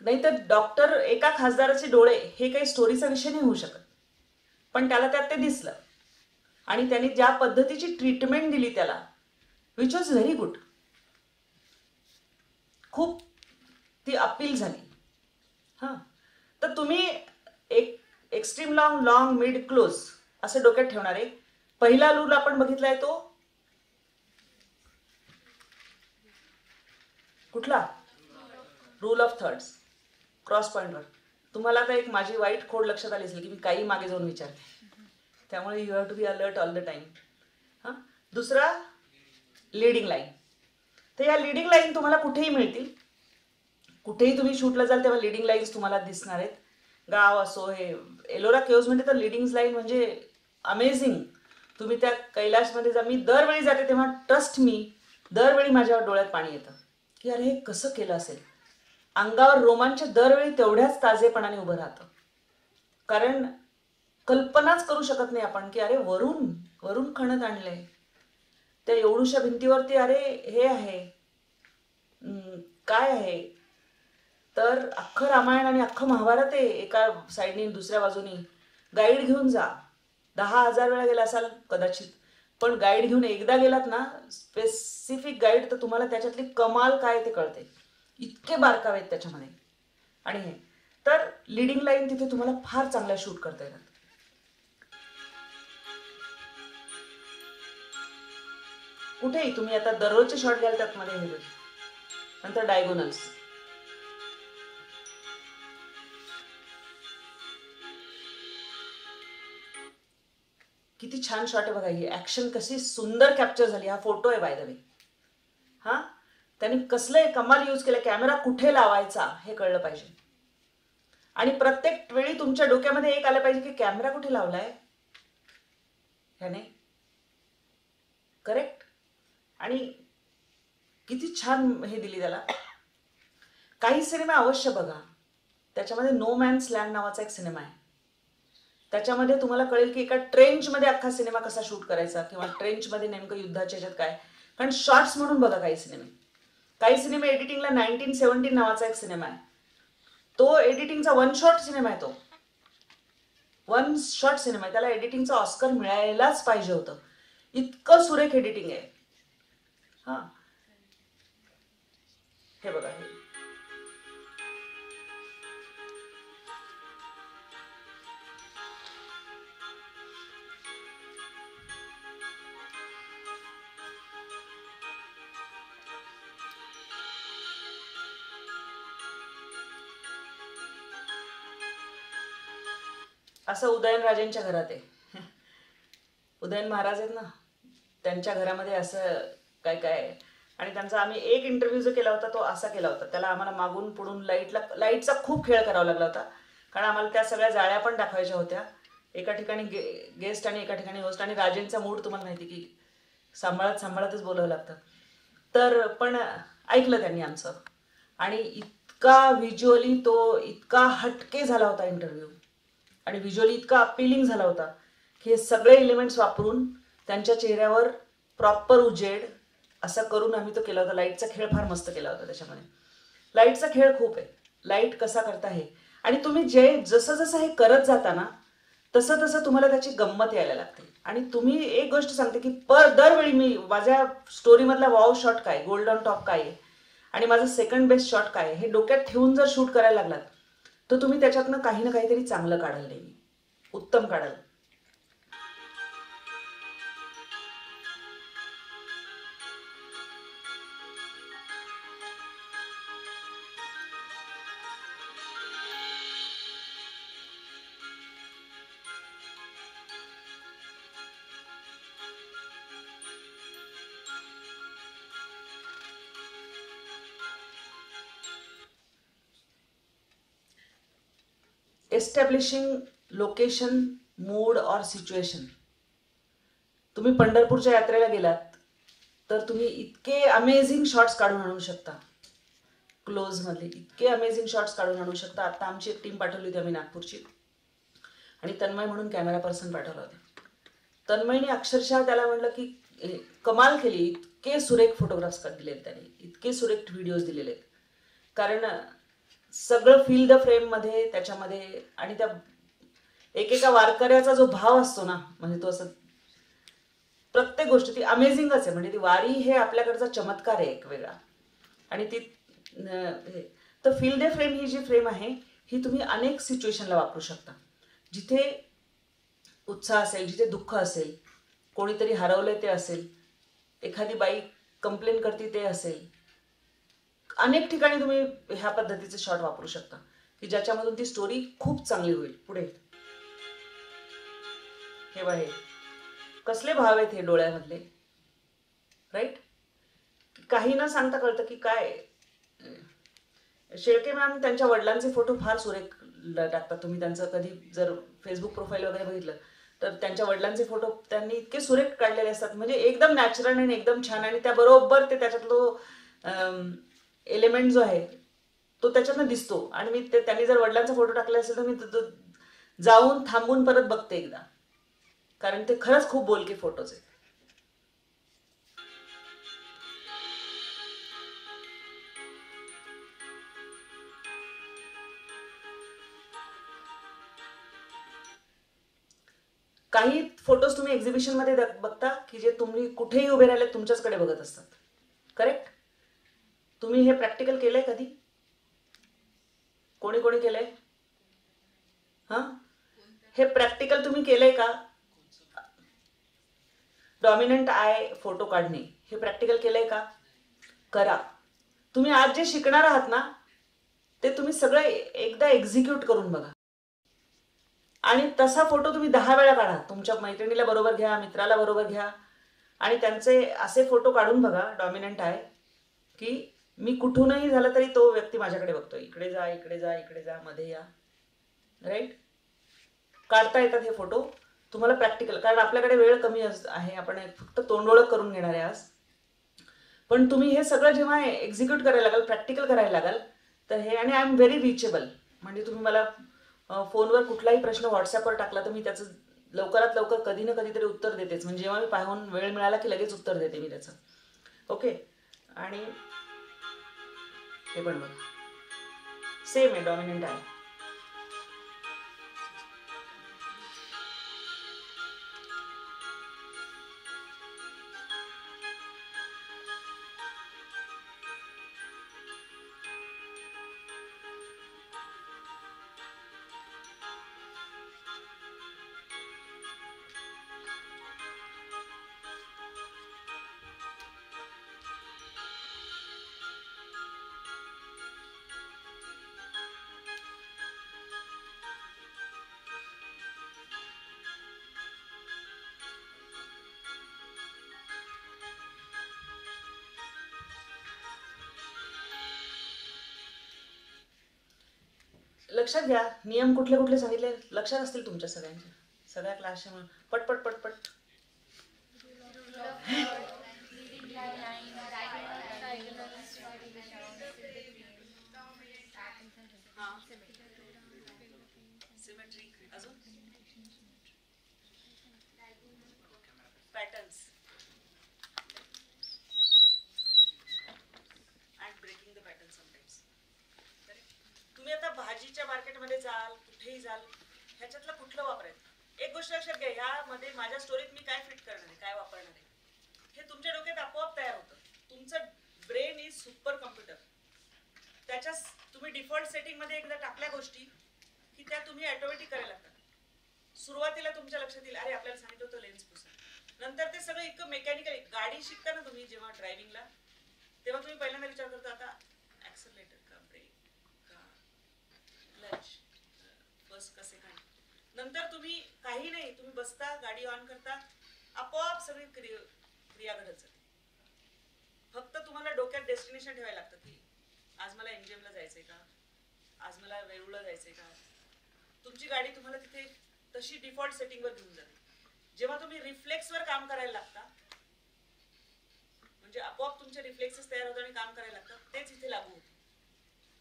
नाहीतर डॉक्टर एका खासदाराचे डोळे हे काही स्टोरीचा विषय नाही होऊ शकत, पण त्याला त्यात ते दिसलं आणि त्याने ज्या पद्धतीची ट्रीटमेंट दिली त्याला, विच वॉज व्हेरी गुड. खूप ती अपील झाली. हां, तर तुम्ही एक extreme long, long, mid, close असं डोक्यात ठेवणार आहे. पहिला रूल आपण बघितलाय तो कुठला? रूल ऑफ थर्ड्स, क्रॉस पॉइंटवर. तुम्हाला आता एक माझी वाईट खोड लक्षात आली असेल की मी काही मागे जाऊन विचारते, त्यामुळे you have to be alert all the time. हां, दुसरा लीडिंग लाईन. तर या लीडिंग लाईन तुम्हाला कुठेही मिळतील. कुठेही तुम्ही शूटला जाल तेव्हा लीडिंग लाईन्स तुम्हाला दिसणार आहेत. गाव असो, हे एलोरा केव्ज म्हणजे तर लीडिंग लाईन म्हणजे अमेझिंग. तुम्ही त्या कैलाशमध्ये जा, मी दरवेळी जाते तेव्हा ट्रस्ट मी, दरवेळी माझ्या डोळ्यात पाणी येतं की अरे हे कसं केलं असेल. अंगावर रोमांच दरवेळी तेवढ्याच ताजेपणाने उभं राहतं. कारण कल्पनाच करू शकत नाही आपण की अरे वरून वरून खणत आणलंय त्या एवढूशा भिंतीवरती, अरे हे आहे काय आहे. तर अख्खं रामायण आणि अख्खं महाभारत आहे एका साईडनी, दुसऱ्या बाजूनी. गाईड घेऊन जा. 10,000 वेळा गेला असाल कदाचित, पण गाईड घेऊन एकदा गेलात ना, स्पेसिफिक गाईड, तर तुम्हाला त्याच्यातली कमाल काय ते कळते. इतके बारकावे आहेत त्याच्यामध्ये. आणि हे तर लीडिंग लाईन तिथे तुम्हाला फार चांगल्या शूट करता येतात. कुठेही तुम्ही आता दररोजचे शॉट घ्याल त्यात मध्ये हे. नंतर डायगोनल्स. किती छान शॉट आहे बघा. ही ऍक्शन कशी सुंदर कॅप्चर झाली. हा फोटो आहे बाय द वे. हा, त्यांनी कसलं कमाल यूज केलं. कॅमेरा कुठे लावायचा हे कळलं पाहिजे. आणि प्रत्येक वेळी तुमच्या डोक्यामध्ये एक आलं पाहिजे की कॅमेरा कुठे लावलाय ह्याने. करेक्ट. आणि किती छान हे दिली त्याला. काही सिनेमा अवश्य बघा. त्याच्यामध्ये नो मॅन्स लँड नावाचा एक सिनेमा आहे. त्याच्यामध्ये तुम्हाला कळेल की एका ट्रेंचमध्ये अख्खा सिनेमा कसा शूट करायचा, किंवा ट्रेंचमध्ये नेमकं युद्धाच्या ह्याच्यात काय. कारण शॉर्ट्स म्हणून बघा काही सिनेमे. काही सिनेमे एडिटिंगला 1917 नावाचा एक सिनेमा आहे. तो एडिटिंगचा वन शॉट सिनेमा आहे. तो वन शॉट सिनेमा आहे. त्याला एडिटिंगचा ऑस्कर मिळायलाच पाहिजे होतं. इतकं सुरेख एडिटिंग आहे. हां, हे बघा. हे असं उदयनराजेंच्या घरात आहे. उदयन महाराज आहेत ना, त्यांच्या घरामध्ये असं काय काय आहे. आणि त्यांचा आम्ही एक इंटरव्ह्यू जो केला होता तो असा केला होता. त्याला आम्हाला मागून पुढून लाईटचा खूप खेळ करावा लागला होता. कारण आम्हाला त्या सगळ्या जाळ्या पण दाखवायच्या होत्या. एका ठिकाणी गेस्ट आणि एका ठिकाणी होस्ट. आणि राजेंचा मूड तुम्हाला माहिती की सांभाळत सांभाळतच बोलावं लागतं. तर पण ऐकलं त्यांनी आमचं. आणि इतका व्हिज्युअली तो इतका हटके झाला होता इंटरव्ह्यू, आणि व्हिज्युअली इतका अपिलिंग झाला होता की हे सगळे एलिमेंट्स वापरून त्यांच्या चेहऱ्यावर प्रॉपर उजेड असं करून आम्ही तो केला होता. लाईटचा खेळ फार मस्त केला होता. त्याच्यामध्ये लाईटचा खेळ खूप आहे. लाईट कसा करता हे, आणि तुम्ही जसं जसं हे करत जाता ना, तसं तसं तुम्हाला त्याची गंमत यायला लागते. आणि तुम्ही एक गोष्ट सांगते की दरवेळी मी माझ्या स्टोरीमधला वाव शॉट काय, गोल्डन टॉप काय आहे, आणि माझा सेकंड बेस्ट शॉट काय आहे, हे डोक्यात ठेवून जर शूट करायला लागलात तर तुम्ही त्याच्यातनं काही ना काहीतरी चांगलं काढाल, नेहमी उत्तम काढाल. एस्टॅब्लिशिंग लोकेशन, मूड और सिच्युएशन. तुम्ही पंढरपूरच्या यात्रेला गेलात तर तुम्ही इतके अमेझिंग शॉट्स काढून आणू शकता. क्लोजमध्ये इतके अमेझिंग शॉट्स काढून आणू शकता. आता आमची एक टीम पाठवली होती आम्ही नागपूरची, आणि तन्मय म्हणून कॅमेरा पर्सन पाठवला होता. तन्मयने अक्षरशः त्याला म्हणलं की कमाल केली, इतके सुरेख फोटोग्राफ्स दिलेत त्याने, इतके सुरेख व्हिडिओज दिलेले आहेत. कारण सगळं फील द फ्रेममध्ये त्याच्यामध्ये, आणि त्या एकेका वारकऱ्याचा जो भाव असतो ना, म्हणजे तो असं प्रत्येक गोष्ट ती अमेझिंगच आहे. म्हणजे ती वारी हे आपल्याकडचा चमत्कार आहे एक वेगळा. आणि ती तर फील द फ्रेम ही जी फ्रेम आहे ही तुम्ही अनेक सिच्युएशनला वापरू शकता. जिथे उत्साह असेल, जिथे दुःख असेल, कोणीतरी हरवलंय ते असेल, एखादी बाई कंप्लेन करते ते असेल, अनेक ठिकाणी तुम्ही ह्या पद्धतीचे शॉट वापरू शकता की ज्याच्यामधून ती स्टोरी खूप चांगली होईल पुढे. हे बघा, कसले भाव आहेत हे डोळ्यामधले, राईट. काही न सांगता कळतं की काय. शेळके मॅम त्यांच्या वडिलांचे फोटो फार सुरेख टाकतात. तुम्ही त्यांचं कधी जर फेसबुक प्रोफाईल वगैरे बघितलं तर त्यांच्या वडिलांचे फोटो त्यांनी इतके सुरेख काढलेले असतात, म्हणजे एकदम नॅचरल आणि एकदम छान. आणि त्याबरोबर ते त्याच्यातलो एलिमेंट जो आहे तो त्याच्यातनं दिसतो. आणि मी त्यांनी जर वडिलांचा फोटो टाकला असेल तर मी जाऊन थांबून परत बघते एकदा, कारण ते खरंच खूप बोलके फोटोज आहेत. काही फोटोज तुम्ही एक्झिबिशन मध्ये बघता की जे तुम्ही कुठेही उभे राहिले तुमच्याचकडे बघत असतात, करेक्ट. तुम्ही हे प्रॅक्टिकल केलंय कधी? कोणी कोणी केलंय? हा, हे प्रॅक्टिकल तुम्ही केलंय का? डॉमिनंट आय फोटो काढणे हे प्रॅक्टिकल केलंय का? करा. तुम्ही आज जे शिकणार आहात ना ते तुम्ही सगळं एकदा एक्झिक्यूट करून बघा. आणि तसा फोटो तुम्ही 10 वेळा काढा. तुमच्या मैत्रिणीला बरोबर घ्या, मित्राला बरोबर घ्या, आणि त्यांचे असे फोटो काढून बघा डॉमिनंट आहे की मी कुठूनही झालं तरी तो व्यक्ती माझ्याकडे बघतोय, इकडे जा इकडे जा इकडे जा, मध्ये या, राईट. काढता येतात हे फोटो तुम्हाला प्रॅक्टिकल, कारण आपल्याकडे वेळ कमी आहे, आपण फक्त तोंडोळं करून घेणार आहे आज. पण तुम्ही हे सगळं जेव्हा एक्झिक्यूट करायला लागाल, प्रॅक्टिकल करायला लागाल, तर हे, आणि आय एम व्हेरी रिचेबल. म्हणजे तुम्ही मला फोनवर कुठलाही प्रश्न व्हॉट्सअपवर टाकला तर मी त्याचं लवकरात लवकर कधी ना कधीतरी उत्तर देतेच. म्हणजे जेव्हा मी पाहून वेळ मिळाला की लगेच उत्तर देते मी त्याचं. ओके. आणि हे पण बघा, सेम आहे, डॉमिनंट आहे. लक्षात घ्या, नियम कुठले कुठले सांगितले लक्षात असतील तुमच्या सगळ्यांच्या, सगळ्या क्लासच्या म्हणून. पटपट पटपट. सिमेट्री, अजून patterns and breaking the pattern sometimes. तुम्ही आता भाजीच्या मार्केटमध्ये जाल, कुठेही जाल, ह्याच्यातलं कुठलं वापरायचं. एक गोष्ट लक्षात घ्या, ह्यामध्ये माझ्या स्टोरीत मी काय फिट करणार आहे, काय वापरणार आहे, हे तुमच्या डोक्यात आपोआप तयार होतं. तुमचं ब्रेन इज सुपर कम्प्युटर. त्याच्या तुम्ही डिफॉल्ट सेटिंगमध्ये एकदा टाकल्या गोष्टी की त्या तुम्ही ऑटोमॅटिक करायला लागतात. सुरुवातीला तुमच्या लक्षात येईल, अरे आपल्याला सांगितलं होतं लेन्स पुसा. नंतर ते सगळं इतकं मेकॅनिकल. गाडी शिकता ना तुम्ही जेव्हा ड्रायव्हिंगला, तेव्हा तुम्ही पहिल्यांदा विचार करता आता ॲक्सलरेटर का, ब्रेक का, क्लच, फर्स्ट का सेकंड. नंतर तुम्ही काही नाही, तुम्ही बसता, गाडी ऑन करता, आपोआप सगळी क्रिया घडत जाते. फक्त तुम्हाला डोक्यात डेस्टिनेशन ठेवायला लागतं की आज मला एमजीएमला जायचंय का, आज मला वेरूळला जायचंय का. तुमची गाडी तुम्हाला तिथे तशी डिफॉल्ट सेटिंगवर घेऊन जाते. जेव्हा तुम्ही रिफ्लेक्सवर काम करायला लागता, म्हणजे आपोआप तुमचे रिफ्लेक्सेस तयार होतात आणि काम करायला लागतात, तेच इथे लागू होते.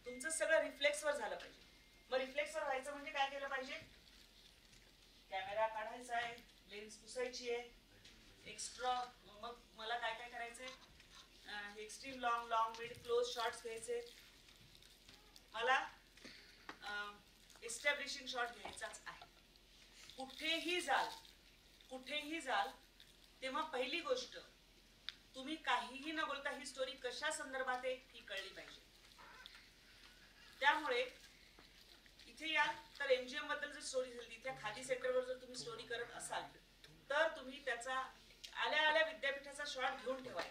तुमचं सगळं रिफ्लेक्सवर झालं पाहिजे. मग रिफ्लेक्सवर व्हायचं म्हणजे काय केलं पाहिजे? कॅमेरा काढायचा आहे, लेन्स पुसायची आहे, एक्स्ट्रा. मग मला काय काय करायचंय? Extreme long, long, mid, close shots घ्यायचे. मला एस्टॅब्लिशिंग शॉट घ्यायचाच आहे. कुठेही जाल तेव्हा पहिली गोष्ट, तुम्ही काहीही न बोलता ही स्टोरी कशा संदर्भात आहे ही कळली पाहिजे. त्यामुळे इथे याल तर एमजीएम बद्दल जर स्टोरी झाली, तिथे खादी सेंटरवर जर तुम्ही स्टोरी करत असाल तर तुम्ही त्याचा आल्या विद्यापीठाचा शॉट घेऊन ठेवाय,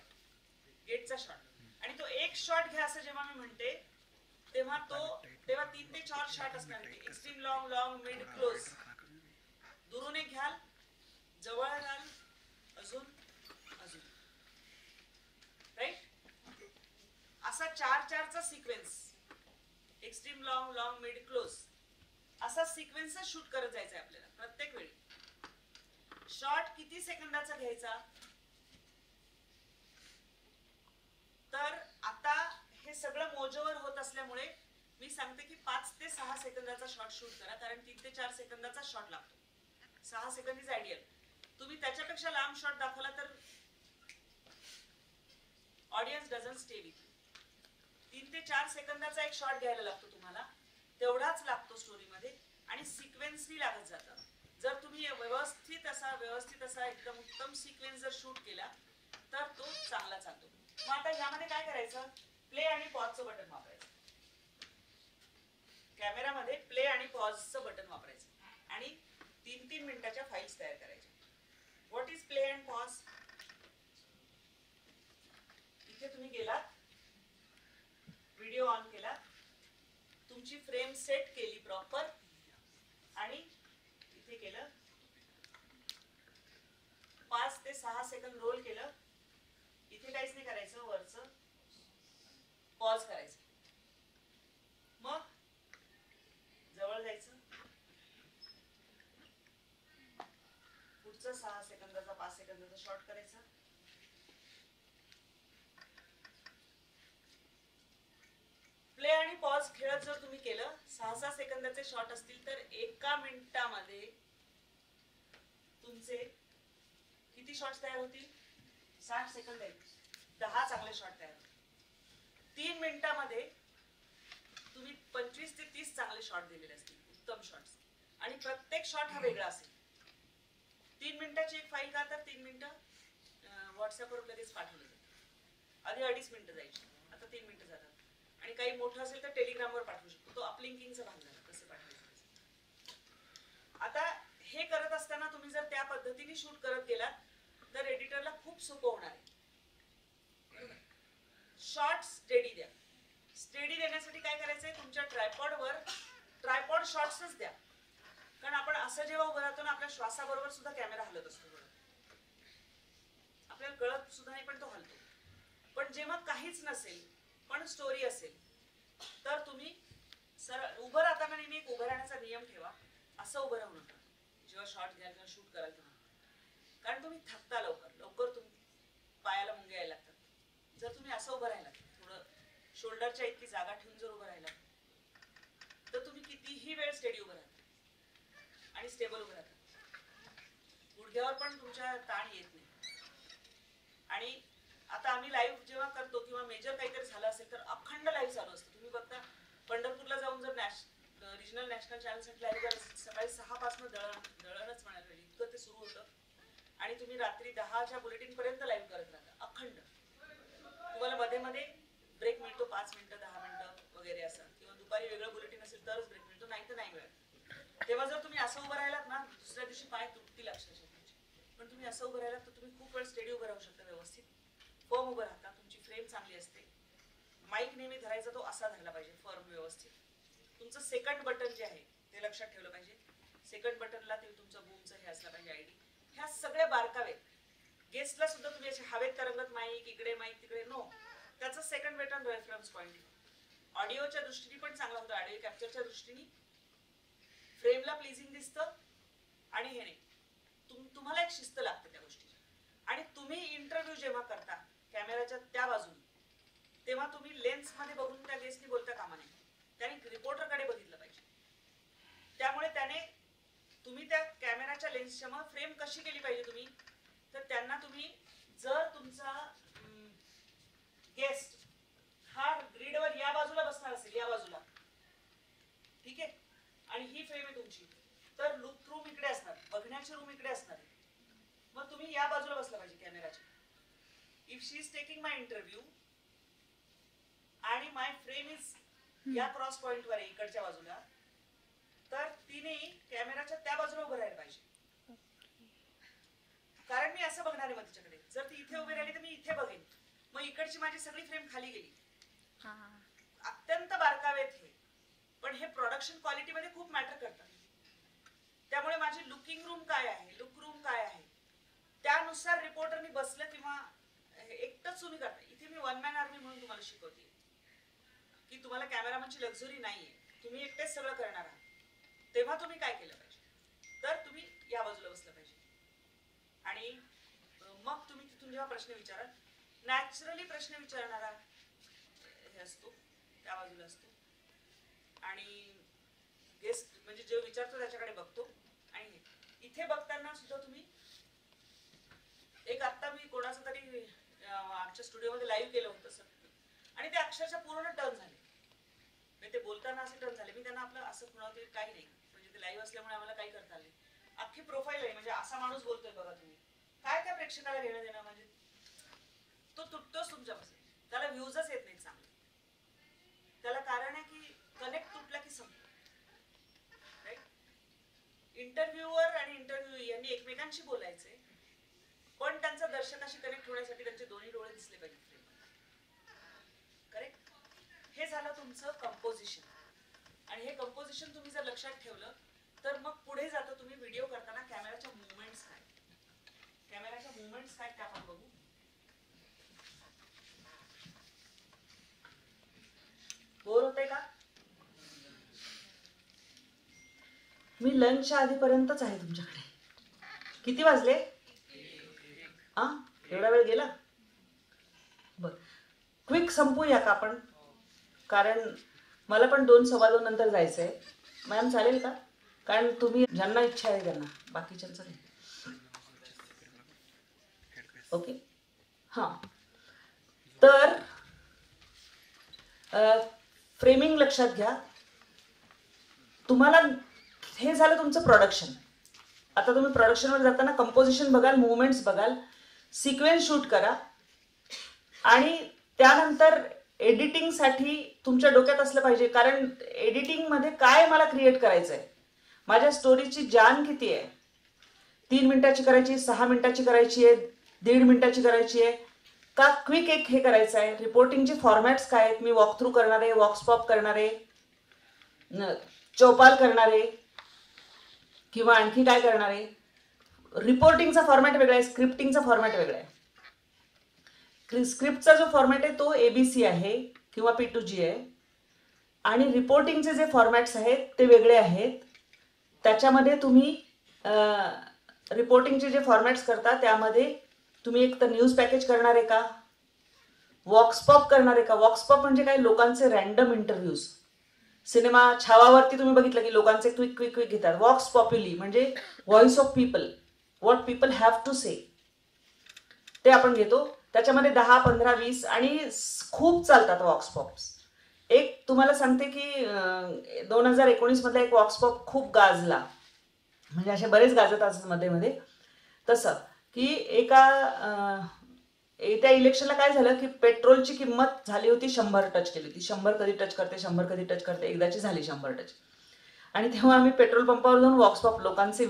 गेटचा शॉट. आणि तो एक शॉट घ्या असं जेव्हा मी म्हणते तेव्हा 3 ते 4 शॉट असणार. Extreme long, long, mid, close. दुरून एक घ्याल, जवळ घ्याल, अजून राईट. असा 4-4चा sequence, extreme long, long, mid, close, असा सिक्वेन्स शूट करत जायचा आपल्याला प्रत्येक वेळी. शॉट किती सेकंदाचा घ्यायचा? तर आता हे सगळं मोजोवर होत असल्यामुळे मी सांगते की 5 ते 6 सेकंदाचा शॉट शूट करा, कारण 3 ते 4 सेकंदाचा शॉट लागतो. 6 सेकंद इज आयडियल. तुम्ही त्याच्यापेक्षा लांब शॉट दाखवला तर ऑडियन्स डझंट स्टे विथ. 3 ते 4 सेकंदाचा एक शॉट घ्यायला लागतो तुम्हाला, तेवढाच लागतो स्टोरीमध्ये, आणि सिक्वेन्सनी लागत जातं. जर तुम्ही व्यवस्थित असा एकदम उत्तम सिक्वेन्स जर शूट केला तर तो चांगला चालतो. मग आता यामध्ये काय करायचं? प्ले आणि पॉजचं बटन वापरायचं. कॅमेरामध्ये प्ले आणि पॉजचं बटन वापरायचं आणि 3-3 मिनिटाच्या फाईल्स तयार करायच्या. What is play and pause? इथे तुम्ही गेलात, व्हिडिओ ऑन केला, तुमची फ्रेम सेट केली प्रॉपर, आणि इथे केलं 5 ते 6 सेकंद रोल केलं. इथे काहीच नाही करायचं, वरचं पॉज करायचं. मग जवळ जायचं, पुढचं 6 सेकंदाचा 5 सेकंदाचा शॉट करायचा. प्ले आणि पॉज खेळत जर तुम्ही केलं, 6-6 सेकंदाचे शॉट असतील तर 1 मिनिटामध्ये तुमचे किती शॉट्स तयार होतील? 60 सेकंद आहेत, 10 चांगले शॉट तयार होतील. 3 मिनिटामध्ये तुम्ही 25 ते 30 चांगले शॉट दिलेले असतील, उत्तम शॉट्स, आणि प्रत्येक शॉट हा वेगळा असेल. 3 मिनिटाची एक फाईल का? तर 3 मिनिटं व्हॉट्सअपवर लगेच पाठवलं जातं. आधी 2.5 मिनिटं जायची, आता 3 मिनिटं जातात. आणि काही मोठं असेल तर टेलिग्रामवर पाठवू शकतो. तो अपलिंकिंगचा भाग झाला, कसे पाठवायचं. आता हे करत असताना तुम्ही जर त्या पद्धतीने शूट करत गेलात तर एडिटरला खूप सोपं होणार आहे. शॉर्ट स्टेडी द्या. स्टेडी देण्यासाठी काय करायचंय? तुमच्या ट्रायपॉड शॉट्सच द्या, कारण आपण असं जेव्हा उभं राहतो ना, आपल्या श्वासाबरोबर सुद्धा कॅमेरा हलत असतो. आपल्याला कळत सुद्धा नाही पण तो हलतो. पण जेव्हा काहीच नसेल पण स्टोरी असेल तर तुम्ही उभं राहताना नेहमी एक उभं राहण्याचा नियम ठेवा. असं उभं राहू नका जेव्हा शॉट घ्याल किंवा शूट कराल तेव्हा, कारण तुम्ही थकता लवकर पायाला मुंगे यायला लागतात. जर तुम्ही असं उभं राहिला, थोडं शोल्डरच्या इतकी जागा ठेवून जर उभं राहिला तर तुम्ही कितीही वेळ स्टेडी उभं राहता आणि स्टेबल उभं राहता. गुडघ्यावर पण तुमच्या ताण येत नाही. आणि आता आम्ही लाईव्ह जेव्हा करतो किंवा मेजर काहीतरी झालं असेल तर अखंड लाईव्ह चालू असतं. तुम्ही बघता पंढरपूरला जाऊन जर रिजनल नॅशनल चॅनलसाठी लाईव्ह सकाळी 6 पासून दळणच म्हणायला इतकं ते सुरू होतं, आणि तुम्ही रात्री 10च्या बुलेटिन पर्यंत लाईव्ह करत राहता अखंड. तुम्हाला मध्ये मध्ये ब्रेक मिळतो, 5 मिनिटं 10 मिनिटं वगैरे असं, किंवा दुपारी वेगळं बुलेटिन असेल तरच ब्रेक मिळतो, नाही तर नाही मिळत. तेव्हा जर तुम्ही असं उभं राहिलात ना, दुसऱ्या दिवशी पाय तुटतील अक्षरशः. पण तुम्ही असं उभं राहिलात तर तुम्ही खूप वेळ स्टेडी उभं राहू शकता, व्यवस्थित फर्म उभं राहता, तुमची फ्रेम चांगली असते. माईक नेहमी धरायचा तो असा धरला पाहिजे, फर्म व्यवस्थित. तुमचं सेकंड बटन जे आहे ते लक्षात ठेवलं पाहिजे. सेकंड बटनला ते तुमचं बूमचं हे असलं पाहिजे, आयडी. ह्या सगळ्या बारकावे. गेस्टला सुद्धा तुम्ही असे हवेत तरंगत माईक, इकडे माईक तिकडे, नो. त्याचं सेकंड बटन रेफरन्स पॉईंट. ऑडिओच्या दृष्टीने पण चांगला होतं, ऑडिओ कॅप्चरच्या दृष्टीने फ्रेमला प्लीजिंग दिसतं. आणि हे नाही, तुम्हाला एक शिस्त लागते त्या गोष्टीची. आणि तुम्ही इंटरव्ह्यू जेव्हा करता कॅमेराच्या त्या बाजूने, तेव्हा तुम्ही लेन्स मध्ये बघून त्या गेस्टनी बोलता कामा नये. त्याने रिपोर्टरकडे बघितलं पाहिजे. त्यामुळे त्याने तुम्ही त्या कॅमेराच्या लेन्सच्या मग फ्रेम कशी केली पाहिजे तुम्ही, तर त्यांना तुम्ही जर तुमचा गेस्ट हा ग्रीडवर या बाजूला बसणार असेल, या बाजूला, ठीक आहे, आणि ही फ्रेम आहे तुमची, तर लुक रूम इकडे असणार, बघण्याची रूम इकडे असणार, मग तुम्ही या बाजूला बसला पाहिजे कॅमेराच्या. If she is taking my interview आणि माय फ्रेम इज या क्रॉस पॉइंटवर आहे इकडच्या बाजूला, तर तिने कॅमेराच्या त्या बाजूला उभं राहायला पाहिजे. कारण मी असं बघणार आहे मग तिच्याकडे, जर ती इथे उभी राहिली तर मी इथे बघेन, मग इकडची माझी सगळी फ्रेम खाली गेली. अत्यंत बारकावेत हे, पण हे प्रोडक्शन क्वालिटीमध्ये खूप मॅटर करतात. त्यामुळे माझी लुकिंग रूम काय आहे, लुक रूम काय आहे, त्यानुसार रिपोर्टरनी बसलं किंवा एकटंच तुम्ही करता. इथे मी वन मॅन आर्मी म्हणून तुम्हाला शिकवते की तुम्हाला कॅमेरामॅनची लक्झरी नाहीये, तुम्ही एकटेच सगळं करणार आहात. तेव्हा तुम्ही काय केलं पाहिजे, तर तुम्ही या बाजूला बसलं पाहिजे आणि मग तुम्ही तिथून जेव्हा प्रश्न विचाराल, नॅचरली प्रश्न विचारणारा हे असतो, त्या बाजूला असतो, आणि गेस्ट म्हणजे जे विचारतो त्याच्याकडे बघतो. आणि इथे बघताना सुद्धा तुम्ही एक, आता मी कोणाचं तरी आमच्या स्टुडिओमध्ये लाईव्ह केलं होतं सर, आणि ते अक्षरशः पूर्ण टर्न झाले, म्हणजे ते बोलताना असे टर्न झाले. मी त्यांना आपलं असं खुणावते काही नाही, म्हणजे ते लाईव्ह असल्यामुळे आम्हाला काही करता आले. अख्खी प्रोफाईल आहे, म्हणजे असा माणूस बोलतोय बघा तुम्ही, काय त्या प्रेक्षकाला घेणं देणं, म्हणजे तो तुटतोच तुमच्यापासून, त्याला व्ह्यूजच येत नाही चांगले. त्याला कारण आहे की कनेक्ट तुटला की संपतो. राईट. इंटरव्ह्यूअर आणि इंटरव्ह्यू यांनी एकमेकांशी बोलायचे, पण त्यांचा दर्शकाशी कनेक्ट होण्यासाठी त्यांचे दोन्ही डोळे दिसले पाहिजे. करेक्ट. हे झालं तुमचं कंपोजिशन. आणि हे कंपोजिशन तुम्ही जर लक्षात ठेवलं तर मग पुढे जातो तुम्ही व्हिडिओ करताना कॅमेराच्या मुवमेंट्स काय, कॅमेराच्या मुवमेंट्स काय ते आपण बघू. बोर होते का? मी लंचच्या आधीपर्यंतच आहे तुमच्याकडे. किती वाजले? एवढा वेळ गेला? बर, क्विक संपूया का आपण, कारण मला पण 2:15 नंतर जायचंय. मॅम चालेल का? कारण तुम्ही ज्यांना इच्छा आहे त्यांना, बाकीच्यांचं नाही. ओके. हां, तर फ्रेमिंग लक्षात घ्या. तुम्हाला हे झालं तुमचं प्रोडक्शन. आता तुम्ही प्रोडक्शनवर जाताना कंपोजिशन बघाल, मुवमेंट्स बघाल, सिक्वेन्स शूट करा, आणि त्यानंतर एडिटिंगसाठी तुमच्या डोक्यात असलं पाहिजे, कारण एडिटिंगमध्ये काय मला क्रिएट करायचं आहे, माझ्या स्टोरीची जान किती आहे, 3 मिनिटाची करायची, 6 मिनिटाची करायची आहे, 1.5 मिनिटाची करायची आहे का, क्विक एक हे करायचं आहे. रिपोर्टिंगचे फॉर्मॅट्स काय आहेत, मी वॉक थ्रू करणार आहे, वॉक्सपॉप करणार आहे, चौपाल करणार आहे, किंवा आणखी काय करणार आहे. रिपोर्टिंगचा फॉर्मॅट वेगळा आहे, स्क्रिप्टिंगचा फॉर्मॅट वेगळा आहे. स्क्रिप्टचा जो फॉर्मॅट आहे तो ABC आहे किंवा P2G आहे, आणि रिपोर्टिंगचे जे फॉर्मॅट्स आहेत ते वेगळे आहेत. त्याच्यामध्ये तुम्ही रिपोर्टिंगचे जे फॉर्मॅट्स करता त्यामध्ये तुम्ही एक तर न्यूज पॅकेज करणार आहे का, वॉक्सपॉप करणार आहे का. वॉक्सपॉप म्हणजे काय, लोकांचे रॅन्डम इंटरव्ह्यूज. सिनेमा छावावरती तुम्ही बघितलं की लोकांचे क्विक क्विक क्विक घेतात. वॉक्स पॉप्युली म्हणजे voice of people, what people have to say, ते आपण घेतो. त्याच्यामध्ये 10, 15, 20 आणि खूप चालतात वॉक्सपॉप्स. एक तुम्हाला सांगते की 2019 मधला एक वॉक्सपॉप खूप गाजला, म्हणजे असे बरेच गाजत असतात मध्ये मध्ये. तसं की त्या इलेक्शनला काय झालं की पेट्रोलची किंमत झाली होती 100 टच केली होती. 100 कधी टच करते, 100 कधी टच करते, एकदाची झाली 100 टच. आणि तेव्हा आम्ही पेट्रोल पंपावर जाऊन वॉक्सपॉप लोकांचे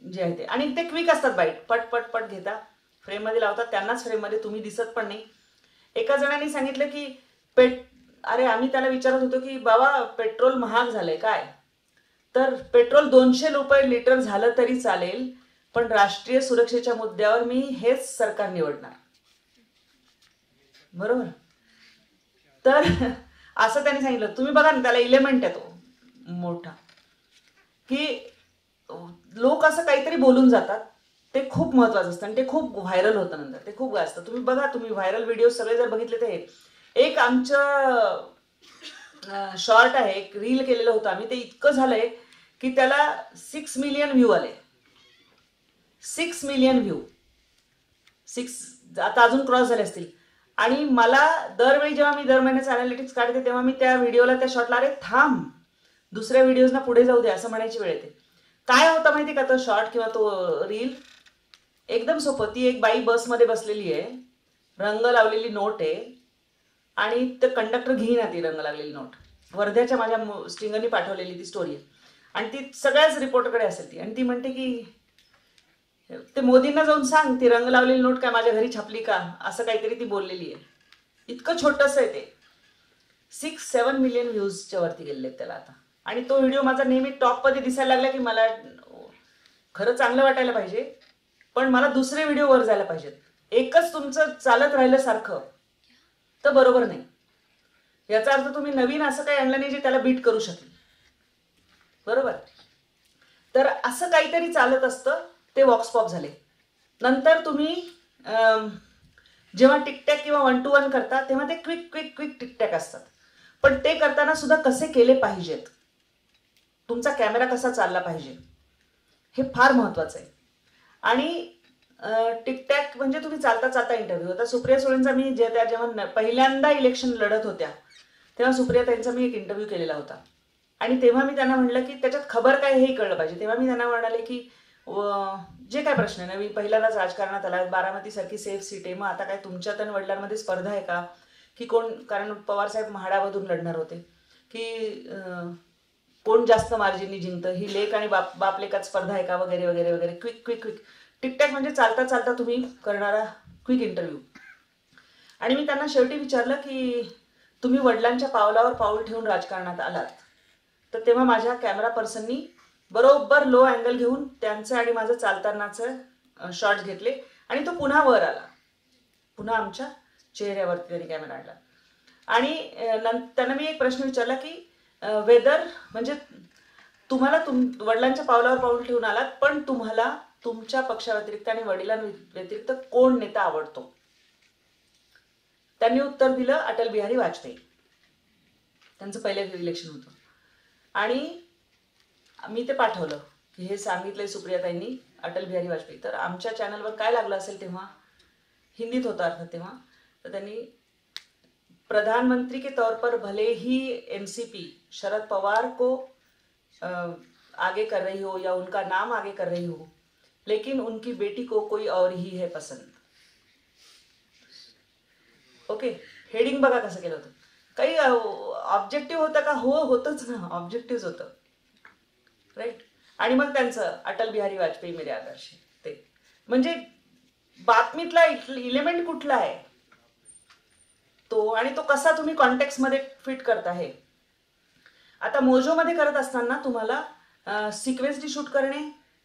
जे आहे ते, आणि ते क्विक असतात, बाईट पट पट पट घेता, फ्रेममध्ये लावतात, त्यांनाच फ्रेममध्ये तुम्ही दिसत पण नाही. एका जणांनी सांगितलं की अरे आम्ही त्याला विचारत होतो की बाबा पेट्रोल महाग झालंय काय, तर पेट्रोल 200 रुपये लिटर झालं तरी चालेल, पण राष्ट्रीय सुरक्षेच्या मुद्द्यावर मी हेच सरकार निवडणार. बरोबर. तर असं त्यांनी सांगितलं. तुम्ही बघा ना, त्याला एलिमेंट आहे तो मोठा, की लोक असं काहीतरी बोलून जातात, ते खूप महत्वाचं असतं आणि ते खूप व्हायरल होतं नंतर, ते खूप गाजतं. तुम्ही बघा, तुम्ही व्हायरल व्हिडिओ सगळे जर बघितले तर एक आमच्या शॉर्ट आहे, एक रील केलेलं होतं आम्ही, ते इतकं झालंय की त्याला 6 मिलियन व्ह्यू आले. 6 मिलियन व्ह्यू, 6 आता अजून क्रॉस झाले असतील. आणि मला दरवेळी जेव्हा मी दर महिन्याचं अनालिटिक्स काढते तेव्हा मी त्या व्हिडिओला, त्या शॉर्टला, अरे थांब, दुसऱ्या व्हिडिओजना पुढे जाऊ दे असं म्हणायची वेळ येते. काय होतं माहिती का तो शॉर्ट किंवा तो रील? एकदम सोपं. ती एक बाई बसमध्ये बसलेली आहे, रंग लावलेली नोट आहे, आणि ते कंडक्टर घेईना ती रंग लागलेली नोट. वर्ध्याच्या माझ्या स्टिंगरनी पाठवलेली ती स्टोरी आहे, आणि ती सगळ्याच रिपोर्टरकडे असेल ती. आणि ती म्हणते की ते मोदींना जाऊन सांग ती रंग लावलेली नोट काय माझ्या घरी छापली का, असं काहीतरी ती बोललेली आहे. इतकं छोटंसं आहे ते. 6-7 मिलियन व्ह्यूजच्या वरती गेलेले आहेत त्याला आता. आणि तो व्हिडिओ माझा नेहमी टॉपमध्ये दिसायला लागला की मला खरं चांगलं वाटायला पाहिजे, पण मला दुसरे व्हिडिओ वर जायला पाहिजेत. एकच तुमचं चालत राहिलं सारखं तर बरोबर नाही. याचा अर्थ तुम्ही नवीन असं काही आणलं नाही जे त्याला बीट करू शकेल, बरोबर? तर असं काहीतरी चालत असतं, ते वॉक्स पॉप झाले. नंतर तुम्ही जेव्हा टिकटॅक किंवा 1 to 1 करता तेव्हा ते क्विक क्विक क्विक टिकटॅक असतात, पण ते करताना सुद्धा कसे केले पाहिजेत, तुमचा कॅमेरा कसा चालला पाहिजे, हे फार महत्वाचं आहे. आणि टिकटॅक म्हणजे तुम्ही चालता चालता इंटरव्ह्यू. आता सुप्रिया सुळेंचा मी जेव्हा पहिल्यांदा इलेक्शन लढत होत्या तेव्हा सुप्रिया ताईंचा मी एक इंटरव्ह्यू केलेला होता, आणि तेव्हा मी त्यांना म्हणलं की त्याच्यात खबर काय हेही कळलं पाहिजे. तेव्हा मी त्यांना म्हणाले की जे काय प्रश्न आहे, नवीन पहिल्यांदाच राजकारणात आला, बारामतीसारखी सेफ सीट आहे, मग आता काय तुमच्यात आणि वडिलांमध्ये स्पर्धा आहे का, की कोण, कारण पवारसाहेब म्हाडामधून लढणार होते, की कोण जास्त मार्जिननी जिंकतं, ही लेक आणि बाप लेकात स्पर्धा आहे का, वगैरे वगैरे वगैरे. क्विक क्विक क्विक टिकटॅक म्हणजे चालता चालता तुम्ही करणारा क्विक इंटरव्ह्यू. आणि मी त्यांना शेवटी विचारलं की तुम्ही वडिलांच्या पावलावर पाऊल ठेवून राजकारणात आलात, तर तेव्हा माझ्या कॅमेरा पर्सननी बरोबर लो अँगल घेऊन त्यांचं आणि माझं चालतानाचं शॉट्स घेतले, आणि तो पुन्हा वर आला, पुन्हा आमच्या चेहऱ्यावरती त्यांनी कॅमेरा आणला. आणि त्यांना मी एक प्रश्न विचारला की वेदर म्हणजे तुम्हाला वडिलांच्या पावलावर पाऊल ठेवून आलात, पण तुम्हाला तुमच्या पक्षाव्यतिरिक्त आणि वडिलांव्यतिरिक्त कोण नेता आवडतो? त्यांनी उत्तर दिलं अटल बिहारी वाजपेयी. त्यांचं पहिलं इलेक्शन होतं, आणि मी ते पाठवलं की हे सांगितलंय सुप्रियाताईंनी अटल बिहारी वाजपेयी. तर आमच्या चॅनलवर काय लागलं असेल तेव्हा, हिंदीत होता अर्थात तेव्हा, तर त्यांनी प्रधानमंत्री के तौर पर भले ही एनसीपी शरद पवार को आगे कर रही हो या उनका नाम आगे कर रही हो, लेकिन उनकी बेटी को कोई और ही है पसंद. ओके, हेडिंग बघा कसं केलं होतं. काही ऑब्जेक्टिव्ह होतं का? हो, होतच ना, ऑब्जेक्टिव्ह होतं, राईट. आणि मग त्यांचं अटल बिहारी वाजपेयी मेरे आदर्श, ते म्हणजे बातमीतला इलेमेंट कुठला आहे तो, आणि तो कसा तुम्ही कॉन्टेक्स्टमध्ये फिट करता. हे आता मोजोमध्ये करत असताना तुम्हाला सिक्वेन्सनी शूट करणे,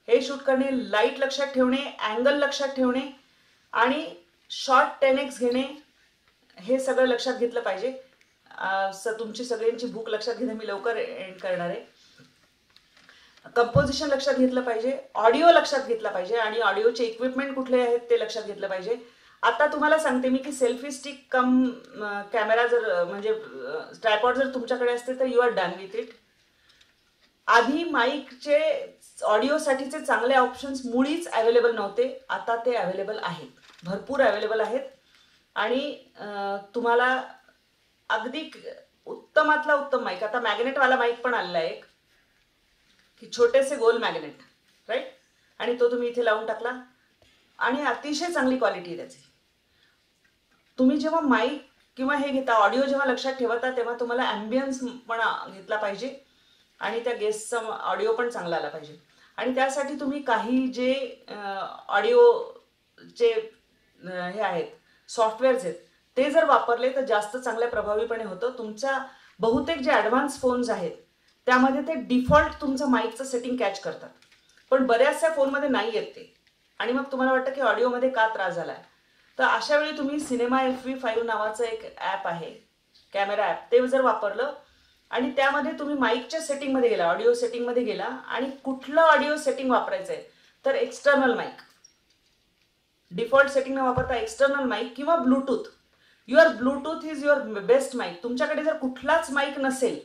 हे शूट करणे, लाईट लक्षात ठेवणे, अँगल लक्षात ठेवणे, आणि शॉर्ट 10x घेणे, हे सगळं लक्षात घेतलं पाहिजे. तुमची सगळ्यांची भूक लक्षात घेणं, मी लवकर एंड करणार आहे. कंपोजिशन लक्षात घेतलं पाहिजे, ऑडिओ लक्षात घेतला पाहिजे, आणि ऑडिओचे इक्विपमेंट कुठले आहेत ते लक्षात घेतलं पाहिजे. आता तुम्हाला सांगते मी की सेल्फी स्टिक कम कॅमेरा जर म्हणजे ट्रायपॉड जर तुमच्याकडे असते तर you are done with it. आधी माईकचे ऑडिओसाठीचे चांगले ऑप्शन्स मुळीच अवेलेबल नव्हते, आता ते अवेलेबल आहेत, भरपूर अवेलेबल आहेत. आणि तुम्हाला अगदी उत्तमातला उत्तम माईक, आता मॅग्नेटवाला माईक पण आलेला आहे एक, की छोटेसे गोल मॅग्नेट, राईट, आणि तो तुम्ही इथे लावून टाकला आणि अतिशय चांगली क्वालिटी आहे त्याची. तुम्ही जेव्हा माईक किंवा हे घेता, ऑडिओ जेव्हा लक्षात ठेवता, तेव्हा तुम्हाला ॲम्बियन्स पण घेतला पाहिजे, आणि त्या गेस्टचा ऑडिओ पण चांगला आला पाहिजे. आणि त्यासाठी तुम्ही काही जे ऑडिओचे हे आहेत सॉफ्टवेअर्स आहेत ते जर वापरले तर जास्त चांगल्या प्रभावीपणे होतं. तुमच्या बहुतेक जे ॲडव्हान्स फोन्स आहेत त्यामध्ये ते डिफॉल्ट तुमचं माईकचं सेटिंग कॅच करतात, पण बऱ्याचशा फोनमध्ये नाही येत ते, आणि मग तुम्हाला वाटतं की ऑडिओमध्ये का त्रास झाला आहे. तर अशा वेळी तुम्ही सिनेमा FV5 नावाचं एक ॲप आहे, कॅमेरा ॲप, ते जर वापरलं आणि त्यामध्ये तुम्ही माईकच्या सेटिंगमध्ये गेला, ऑडिओ सेटिंगमध्ये गेला, आणि कुठलं ऑडिओ सेटिंग वापरायचं आहे तर एक्सटर्नल माईक, डिफॉल्ट सेटिंग न वापरता एक्सटर्नल माईक किंवा Bluetooth, your Bluetooth is your best mic. तुमच्याकडे जर कुठलाच माईक नसेल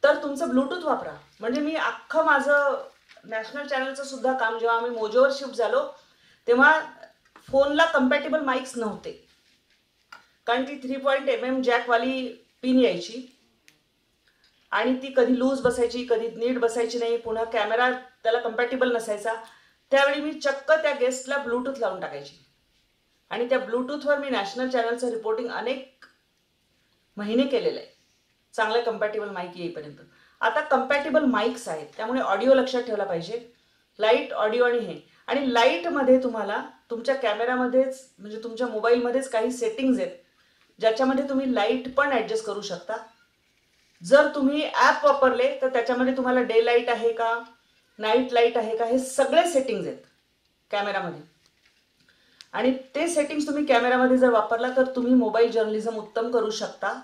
तर तुमचं ब्लूटूथ वापरा. म्हणजे मी अख्खं माझं नॅशनल चॅनलचं सुद्धा काम जेव्हा आम्ही मोजोवर शिफ्ट झालो तेव्हा फोनला कम्पॅटेबल माईक्स नव्हते, कारण ती 3.8mm जॅकवाली पिन यायची आणि ती कधी लूज बसायची, कधी नीट बसायची नाही, पुन्हा कॅमेरा त्याला कम्पॅटेबल नसायचा. त्यावेळी मी चक्क त्या गेस्टला ब्लूटूथ लावून टाकायची आणि त्या ब्लूटूथवर मी नॅशनल चॅनलचं रिपोर्टिंग अनेक महिने केलेलं आहे, चांगलं कम्पॅटेबल माईक येईपर्यंत. आता कम्पॅटेबल माईक्स आहेत, त्यामुळे ऑडिओ लक्षात ठेवला पाहिजे. लाईट, ऑडिओ आणि हे. आणि लाईटमध्ये तुम्हाला तुमच्या कॅमेरामध्येच म्हणजे तुमच्या मोबाईलमध्येच काही सेटिंग्ज आहेत ज्याच्यामध्ये तुम्ही लाईट पण ॲडजस्ट करू शकता. जर तुम्ही ॲप वापरले तर त्याच्यामध्ये तुम्हाला डे लाईट आहे का, नाईट लाईट आहे का, हे सगळे सेटिंग्ज आहेत कॅमेरामध्ये. आणि ते सेटिंग्स तुम्ही कॅमेरामध्ये जर वापरला तर तुम्ही मोबाईल जर्नलिझम उत्तम करू शकता.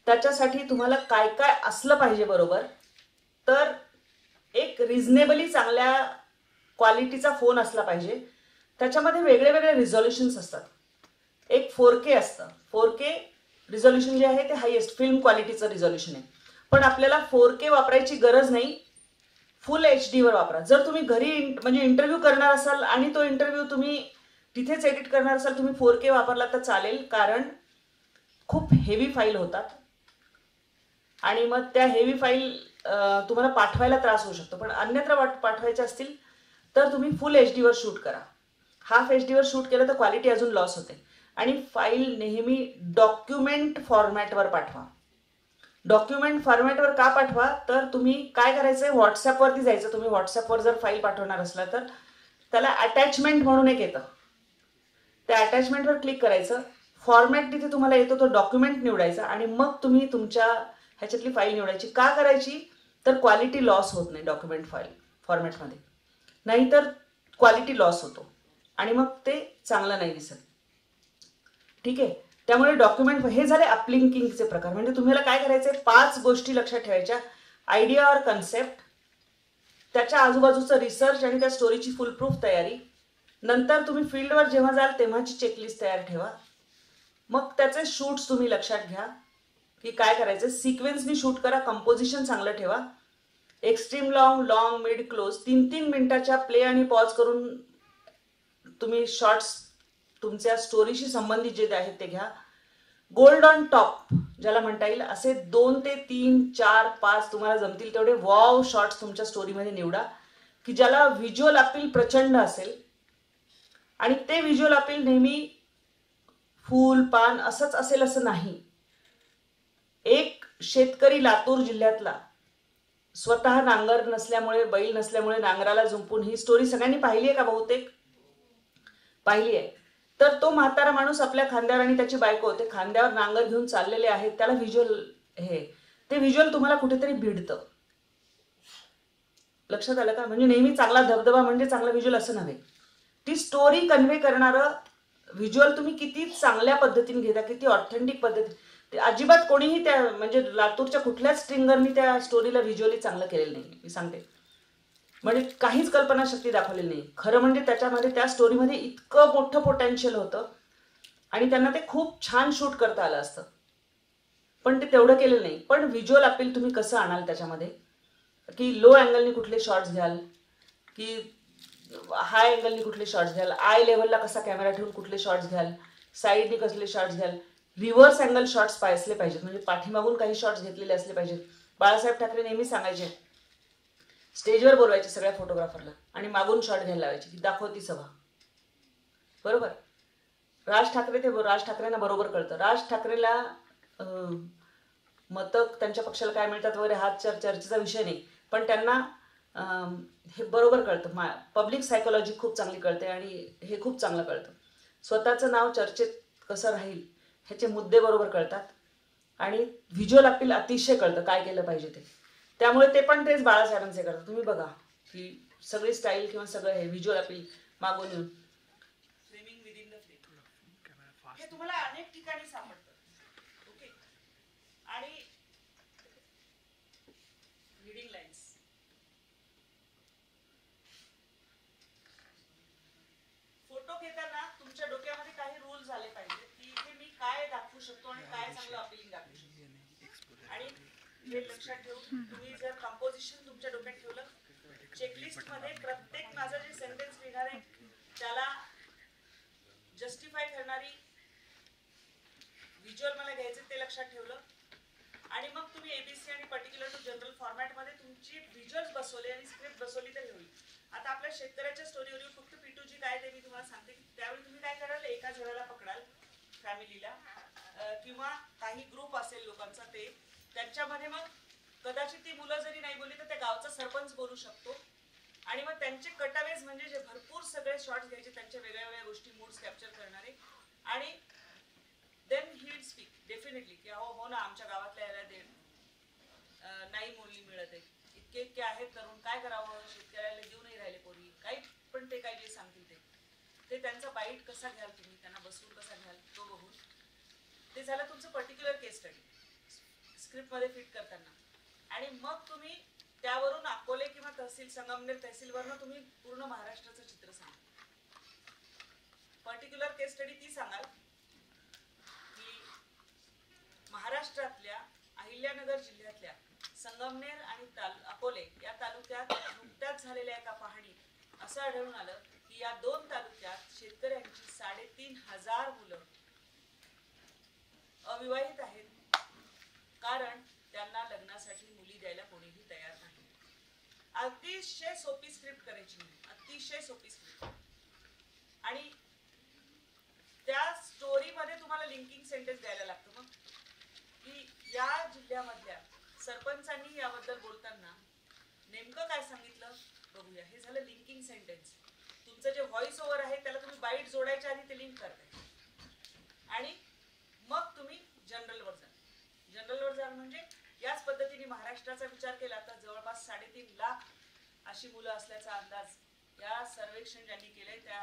त्याच्यासाठी तुम्हाला काय काय असलं पाहिजे बरोबर, तर एक रिझनेबली चांगल्या क्वालिटीचा फोन असला पाहिजे. त्याच्यामध्ये वेगळे वेगळे रिझॉल्युशन्स असतात. एक 4K असतं. 4K रिझॉल्युशन जे आहे ते हायेस्ट फिल्म क्वालिटीचं रिझॉल्युशन आहे. पण आपल्याला 4K वापरायची गरज नाही, फुल HD वर वापरा. जर तुम्ही घरी म्हणजे इंटरव्ह्यू करणार असाल आणि तो इंटरव्ह्यू तुम्ही तिथेच एडिट करणार असाल, तुम्ही 4K वापरला तर चालेल, कारण खूप हेवी फाईल होतात आणि मग त्या हेवी फाईल तुम्हाला पाठवायला त्रास होऊ शकतो. पण अन्यत्र पाठवायचे असतील तर तुम्ही फुल HD वर शूट करा. हाफ HD वर शूट केलं तर क्वालिटी अजून लॉस होते. आणि फाईल नेहमी डॉक्युमेंट फॉर्मॅटवर पाठवा. डॉक्युमेंट फॉर्मॅटवर का पाठवा, तर तुम्ही काय करायचंय, व्हॉट्सॲपवरती जायचं. तुम्ही व्हॉट्सॲपवर जर फाईल पाठवणार असला तर त्याला अटॅचमेंट म्हणून एक येतं, त्या अटॅचमेंटवर क्लिक करायचं. फॉर्मॅट तिथे तुम्हाला येतो तो डॉक्युमेंट निवडायचा आणि मग तुम्ही तुमच्या ह्याच्यातली फाईल निवडायची. का करायची, तर क्वालिटी लॉस होत नाही डॉक्युमेंट फाईल फॉर्मॅटमध्ये, नाहीतर क्वालिटी लॉस होतो आणि मग ते चांगलं नाही दिसत. ठीक आहे. त्यामुळे डॉक्युमेंट हे झाले अपलिंकिंगचे प्रकार. म्हणजे तुम्हाला काय करायचंय, 5 गोष्टी लक्षात ठेवायच्या. आयडिया और कन्सेप्ट, त्याच्या आजूबाजूचं रिसर्च आणि त्या स्टोरीची फुल प्रूफ तयारी. नंतर तुम्ही फील्डवर जेव्हा जाल तेव्हाची चेकलिस्ट तयार ठेवा. मग त्याचे शूट्स तुम्ही लक्षात घ्या की काय करायचं. सिक्वेन्सनी शूट करा, कंपोजिशन चांगलं ठेवा. Extreme long, long, mid, close 3-3 मिनिटाच्या प्ले आणि पॉज करून तुम्ही शॉर्ट्स तुमच्या स्टोरीशी संबंधित जे आहेत ते घ्या. गोल्ड ऑन टॉप ज्याला म्हणता येईल असे 2 ते 3, 4, 5 तुम्हाला जमतील तेवढे वॉव शॉर्ट्स तुमच्या स्टोरीमध्ये निवडा की ज्याला व्हिज्युअल अपील प्रचंड असेल. आणि ते व्हिज्युअल अपील नेहमी फूल पान असंच असेल असं नाही. एक शेतकरी लातूर जिल्ह्यातला, स्वतः नांगर नसल्यामुळे, बैल नसल्यामुळे नांगराला जुंपून, ही स्टोरी सगळ्यांनी पाहिली आहे का, बहुतेक पाहिली आहे. तर तो म्हातारा माणूस आपल्या खांद्यावर आणि त्याची बायको होते खांद्यावर नांगर घेऊन चाललेले आहेत. त्याला व्हिज्युअल ते व्हिज्युअल तुम्हाला कुठेतरी भिडतं. लक्षात आलं का? म्हणजे नेहमी चांगला धबधबा म्हणजे चांगला व्हिज्युअल असं नव्हे. ती स्टोरी कन्व्हे करणारं व्हिज्युअल तुम्ही किती चांगल्या पद्धतीने घेता, किती ऑथेंटिक पद्धती. अजिबात कोणीही त्या म्हणजे लातूरच्या कुठल्याच स्ट्रिंगरनी त्या स्टोरीला व्हिज्युअली चांगलं केलेलं नाही, मी सांगते. म्हणजे काहीच कल्पनाशक्ती दाखवलेली नाही. खरं म्हणजे त्याच्यामध्ये त्या स्टोरीमध्ये इतकं मोठं पोटेन्शियल होतं आणि त्यांना ते खूप छान शूट करता आलं असतं, पण ते तेवढं केलेलं नाही. पण व्हिज्युअल अपील तुम्ही कसं आणाल त्याच्यामध्ये, की लो अँगलनी कुठले शॉट्स घ्याल, की हाय अँगलनी कुठले शॉट्स घ्याल, आय लेवलला कसा कॅमेरा ठेवून कुठले शॉट्स घ्याल, साईडनी कसले शॉट्स घ्याल, रिव्हर्स अँगल शॉट्स पाहिजे पाहिजेत, म्हणजे पाठीमागून काही शॉट्स घेतलेले असले पाहिजेत. बाळासाहेब ठाकरे नेहमी सांगायचे, स्टेजवर बोलवायचे सगळ्या फोटोग्राफरला आणि मागून शॉट घ्यायला लावायचे की दाखव ती सभा. बरोबर. राज ठाकरेंना बरोबर कळतं. राज ठाकरेला मतं त्यांच्या पक्षाला काय मिळतात वगैरे हा चर्चेचा विषय नाही, पण त्यांना हे बरोबर कळतं. पब्लिक सायकोलॉजी खूप चांगली कळते आणि हे खूप चांगलं कळतं. स्वतःचं नाव चर्चेत कसं राहील ह्याचे मुद्दे बरोबर कळतात आणि व्हिज्युअल अपील अतिशय कळतं काय केलं पाहिजे ते. त्यामुळे ते पण तेच बाळासाहेबांचे करतात. तुम्ही बघा की सगळी स्टाईल किंवा सगळं हे व्हिज्युअल अपील मागून येऊन फ्रेमिंग विदिन द फ्रेम हे तुम्हाला अनेक ठिकाणी सापडतं. ओके. आणि रीडिंग लाईन्स, फोटो घेताना तुमच्या डोक्यामध्ये काही रूल झाले पाहिजे की शकतो आणि काय चांगलं अपिलिंग दाखवू शकतो. आणि हे लक्षात ठेवून तुम्ही जर कंपोजिशन तुमच्या डोक्यात ठेवलं, चेकलिस्ट मध्ये प्रत्येक माझं जे सेंटेन्स लिहिणार आहे त्याला जस्टिफाय करणारी व्हिज्युअल मला घ्यायचे ते लक्षात ठेवलं, आणि मग तुम्ही एबीसी आणि पर्टिक्युलर टू जनरल फॉर्मॅट मध्ये तुमची व्हिज्युअल्स बसवले आणि स्क्रिप्ट बसवली तर होईल. आता आपल्या शेतकऱ्याच्या स्टोरीवर फक्त P2G काय ते मी तुम्हाला सांगते की त्यावेळी तुम्ही काय कराल, एका जणाला पकडाल फॅमिलीला, किंवा काही ग्रुप असेल लोकांचा, ते त्यांच्यामध्ये मग कदाचित ती मुलं जरी नाही बोलली तर त्या गावचा सरपंच बोलू शकतो, आणि मग त्यांचे कटावेज म्हणजे जे भरपूर सगळे शॉर्ट्स घ्यायचे, त्यांच्या वेगळ्या वेगळ्या गोष्टी मूड्स कॅप्चर करणारे, आणि then he will speak definitely की हो ना आमच्या गावातल्या याला दे नाही मुली मिळत आहे, इतके इतके आहेत तरुण, काय करावं, शेतकऱ्याला देऊ नाही राहिले पोरी, काही पण ते काय जे सांगतील ते त्यांचा बाईट कसा घ्याल तुम्ही, त्यांना बसवून कसा घ्याल तो बघून. ते झालं तुमचं पर्टिक्युलर केस स्टडी स्क्रिप्टमध्ये फिट करताना, आणि मग तुम्ही त्यावरून अकोले किंवा तहसील संगमनेर तहसीलवरनं तुम्ही पूर्ण महाराष्ट्राचं चित्र सांगा. पर्टिक्युलर केस स्टडी ती सांगाल की महाराष्ट्रातल्या अहिल्यानगर जिल्ह्यातल्या संगमनेर आणि अकोले या तालुक्यात नुकत्याच झालेल्या एका पाहणीत असं आढळून आलं की या 2 तालुक्यात शेतकऱ्यांची 3,500 मुलं अविवाहित आहेत, कारण त्यांना लग्नासाठी मुली द्यायला कोणीही तयार नाही. अतिशय सोपी स्क्रिप्ट करायची, अतिशय सोपी स्क्रिप्ट, आणि त्या स्टोरीमध्ये तुम्हाला लिंकिंग सेंटेन्स द्यायला लागतं मग की या जिल्ह्यामधल्या सरपंचांनी याबद्दल बोलताना नेमकं काय सांगितलं बघूया. हे झालं लिंकिंग सेंटेन्स. तुमचं जे व्हॉइस ओव्हर आहे त्याला तुम्ही बाईट जोडायच्या आधी ते लिंक करताय, आणि मग तुम्ही जनरलवर जा. जनरलवर जा म्हणजे याच पद्धतीने महाराष्ट्राचा विचार केला तर जवळपास 3.5 लाख अशी मुलं असल्याचा अंदाज या सर्वेक्षण ज्यांनी केलंय त्या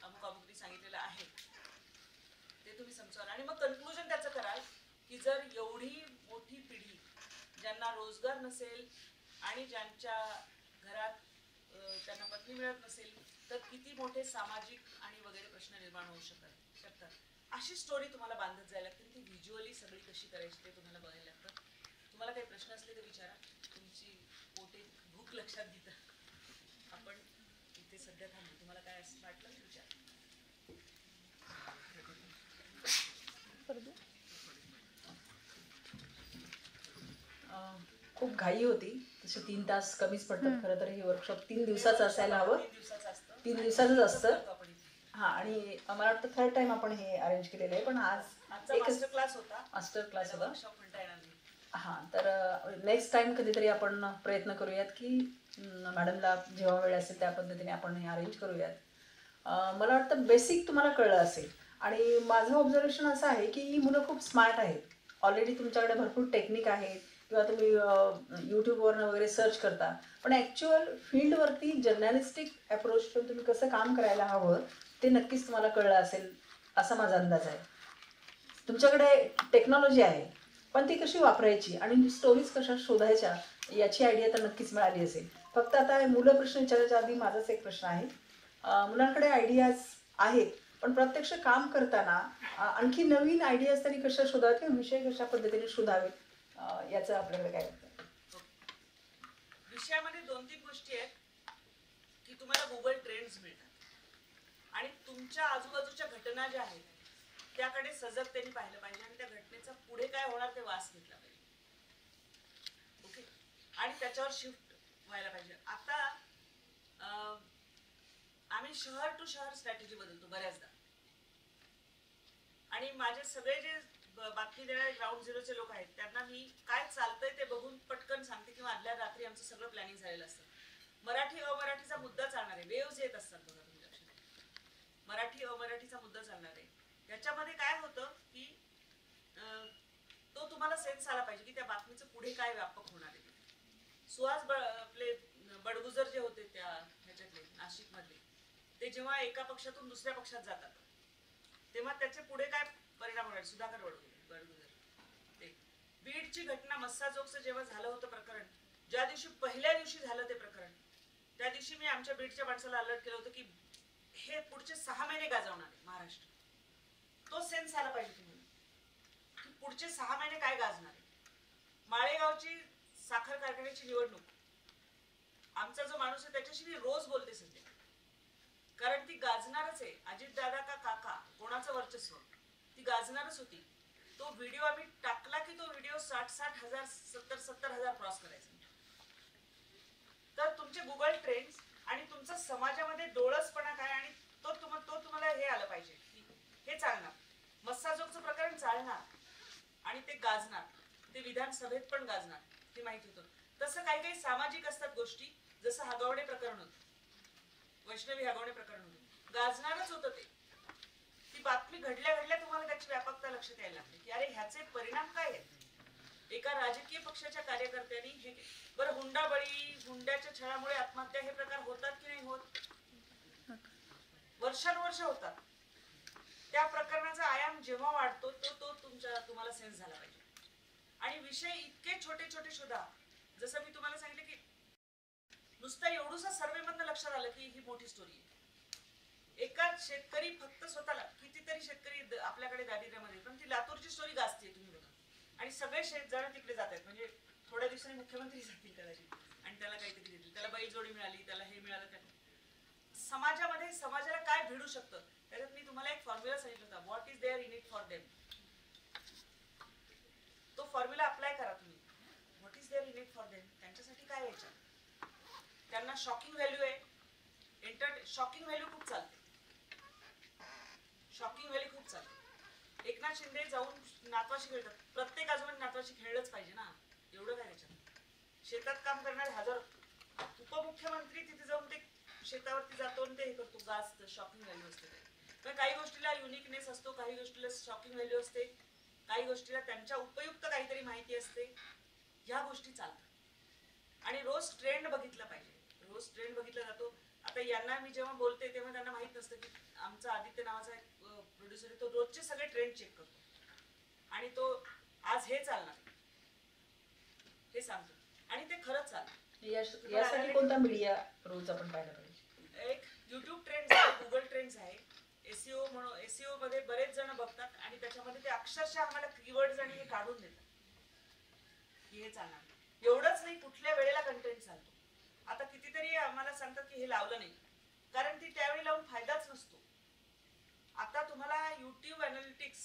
अमुक अमुकनी सांगितलेलं आहे, ते तुम्ही समजाल. आणि मग कन्क्लुजन त्याचं कराल की जर एवढी मोठी पिढी ज्यांना रोजगार नसेल आणि ज्यांच्या घरात त्यांना पत्नी मिळत नसेल तर किती मोठे सामाजिक आणि वगैरे प्रश्न निर्माण होऊ शकतात. अशी स्टोरी तुम्हाला बांधत जायला लागते. ती व्हिज्युअली सगळी कशी करायची ते तुम्हाला बघायला लागतं. तुम्हाला काही प्रश्न असले तर विचारा. तुमची पोटे भूक लक्षात घेता आपण इथे सध्या थांबू. तुम्हाला काय असं वाटलं विचार. खूप घाई होती, तसे 3 तास कमीच पडतात. खरं तर हे वर्कशॉप 3 दिवसाचं असायला हवं. 3 दिवसाचंच असतं. हां, आणि मला वाटतं 3rd टाइम आपण हे अरेंज केलेलं आहे, पण आज एक मास्टर क्लास होता. हां, तर नेक्स्ट टाइम कधीतरी आपण प्रयत्न करूयात की मॅडमला जेव्हा वेळ असेल त्या पद्धतीने आपण हे अरेंज करूयात. मला वाटतं बेसिक तुम्हाला कळलं असेल, आणि माझं ऑब्झर्वेशन असं आहे की ही मुलं खूप स्मार्ट आहेत. ऑलरेडी तुमच्याकडे भरपूर टेक्निक आहेत किंवा तुम्ही यूट्यूबवरनं वगैरे सर्च करता, पण ॲक्च्युअल फील्डवरती जर्नलिस्टिक अप्रोच ठेवून तुम्ही कसं काम करायला हवं ते नक्कीच तुम्हाला कळलं असेल असा माझा अंदाज आहे. तुमच्याकडे टेक्नॉलॉजी आहे, पण ती कशी वापरायची आणि स्टोरीज कशा शोधायच्या याची आयडिया तर नक्कीच मिळाली असेल. फक्त आता मुलं प्रश्न विचारायच्या आधी माझाच एक प्रश्न आहे. मुलांकडे आयडियाज आहेत, पण प्रत्यक्ष काम करताना आणखी नवीन आयडियाज तरी कशा शोधाव्यात किंवा विषय कशा पद्धतीने शोधावेत याचं आपल्याकडे काय वाटतं? विषयामध्ये 2-3 गोष्टी आहेत की तुम्हाला गुगल ट्रेंड्स मिळतात आणि तुमच्या आजूबाजूच्या घटना ज्या आहेत त्याकडे सजगतेने पाहिलं पाहिजे आणि त्या घटनेचा पुढे काय होणार ते वास घेतला पाहिजे. ओके, आणि त्याच्यावर शिफ्ट व्हायला पाहिजे. आता आम्ही शहर टू शहर स्ट्रॅटेजी बदलतो बऱ्याचदा, आणि माझे सगळे जे बातमी देणारे ग्राउंड झिरोचे लोक आहेत त्यांना मी काय चालतंय ते बघून पटकन सांगते, किंवा आदल्या रात्री आमचं सगळं प्लॅनिंग झालेलं असतं. मराठी अमराठीचा मुद्दा चालणार आहे, वेव्हज येत असतात बघा तुम्ही लक्षात. मराठी अमराठीचा मुद्दा चालणार आहे. याच्यामध्ये काय होतं की तो तुम्हाला सेन्स आला पाहिजे की त्या बातमीचं पुढे काय व्यापक होणार आहे. सुहास आपले बडगुजर जे होते त्या ह्याच्यातले नाशिकमधले, ते जेव्हा एका पक्षातून दुसऱ्या पक्षात जातात तेव्हा त्याचे पुढे काय परिणाम होणार. सुधाकर बडगुजर ते बीडची घटना मस्साजोगचं जेव्हा झालं होतं प्रकरण, ज्या दिवशी पहिल्या दिवशी झालं ते प्रकरण, त्या दिवशी मी आमच्या बीडच्या माणसाला अलर्ट केलं होतं की हे पुढचे 6 महिने गाजवणार आहे महाराष्ट्र. तो सेन्स आला पाहिजे तुम्हाला पुढचे 6 महिने काय गाजणार आहे. माळेगावची साखर कारखान्याची निवडणूक, आमचा जो माणूस आहे त्याच्याशी मी रोज बोलते सध्या, कारण ती गाजणारच आहे. अजितदादा का काका कोणाचं वर्चस्व, ती गाजणारच होती. तो व्हिडिओ आम्ही टाकला की तो व्हिडिओ 60-60 हजार 70-70 हजार क्रॉस करायचा. तर तुमचे गुगल ट्रेंड्स आणि तुमचा समाजामध्ये डोळसपणा काय, आणि तो तुम्हाला हे आलं पाहिजे की हे चालणार. मस्साजोगचं प्रकरण चालणार आणि ते गाजणार, ते विधानसभेत पण गाजणार, हे माहिती होतं. तसं काही काही सामाजिक असतात गोष्टी, जसं हगवणे प्रकरण होतं, वैष्णवी हगवणे प्रकरण होतं, गाजणारच होतं ते. ती बातमी घडल्या घडल्या तुम्हाला त्याची व्यापकता लक्षात यायला लागली की अरे ह्याचे परिणाम काय आहेत. एका राजकीय पक्षाच्या कार्यकर्त्यांनी हे, बरं हुंडाबळी, हुंड्याच्या छळामुळे आत्महत्या हे प्रकार होतात की नाही होत, वर्षानुवर्ष होतात. त्या प्रकरणाचा आयाम जेव्हा वाढतो तो तुम्हाला सेन्स झाला पाहिजे. आणि विषय इतके छोटे छोटे शोधा, जसं मी तुम्हाला सांगितलं की नुसतं एवढूसा सर्वे मधनं लक्षात आलं की ही मोठी स्टोरी आहे. एका शेतकरी फक्त स्वतःला, कितीतरी शेतकरी आपल्याकडे दारिद्र्यामध्ये, पण ती लातूरची स्टोरी गाजते तुम्ही बघा. आणि सगळे शेतजण तिकडे जात आहेत, म्हणजे थोड्या दिवसांनी मुख्यमंत्री जातील कदाचित आणि त्याला काहीतरी देतील, त्याला बैलजोडी मिळाली, त्याला हे मिळालं. त्याला समाजामध्ये समाजाला काय भिडू शकतं, त्याच्यात मी तुम्हाला एक फॉर्म्युला सांगितलं होता, what is there in it for them. तो फॉर्म्युला अप्लाय करा तुम्ही. What is there in it for them, त्यांच्यासाठी काय यायचं. त्यांना शॉकिंग व्हॅल्यू आहे, शॉकिंग व्हॅल्यू खूप चालते, शॉकिंग व्हॅल्यू खूप चालते. एकनाथ शिंदे जाऊन नातवाशी खेळतात, प्रत्येक आजोबाने नातवाशी खेळलंच पाहिजे ना, एवढं काय त्याच्यात. शेतात काम करणारे हजार उपमुख्यमंत्री तिथे जाऊन ते शेतावरती जातो आणि ते हे करतो, गाजतं, शॉकिंग व्हॅल्यू असते. तर काही गोष्टीला युनिकनेस असतो, काही गोष्टीला शॉकिंग व्हॅल्यू असते, काही गोष्टीला त्यांच्या उपयुक्त काहीतरी माहिती असते. ह्या गोष्टी चालतात आणि रोज ट्रेंड बघितला पाहिजे, रोज ट्रेंड बघितला जातो. आता यांना मी जेव्हा बोलते तेव्हा त्यांना माहित नसतं की आमचा आदित्य नावाचा एक प्रोड्युसर आहे, तो रोजचे सगळे ट्रेंड चेक करतो आणि तो आज हे चालणार हे सांगतो आणि ते खरंच चालतं. यासाठी कोणता मीडिया रोज आपण पाहायला पाहिजे. एक युट्यूब ट्रेंड्स आहे, गुगल ट्रेंड्स आहे, एसईओ म्हणून, एसईओ मध्ये बरेच जण बघतात आणि त्याच्यामध्ये ते अक्षरशः आम्हाला कीवर्ड्स आणि हे काढून देतात की हे चालणार. एवढंच नाही, कुठल्या वेळेला कंटेंट चालतो. आता कितीतरी आम्हाला सांगतात की हे लावलं नाही, कारण ती त्यावेळी लावून फायदाच नसतो. आता तुम्हाला युट्यूब अनालिटिक्स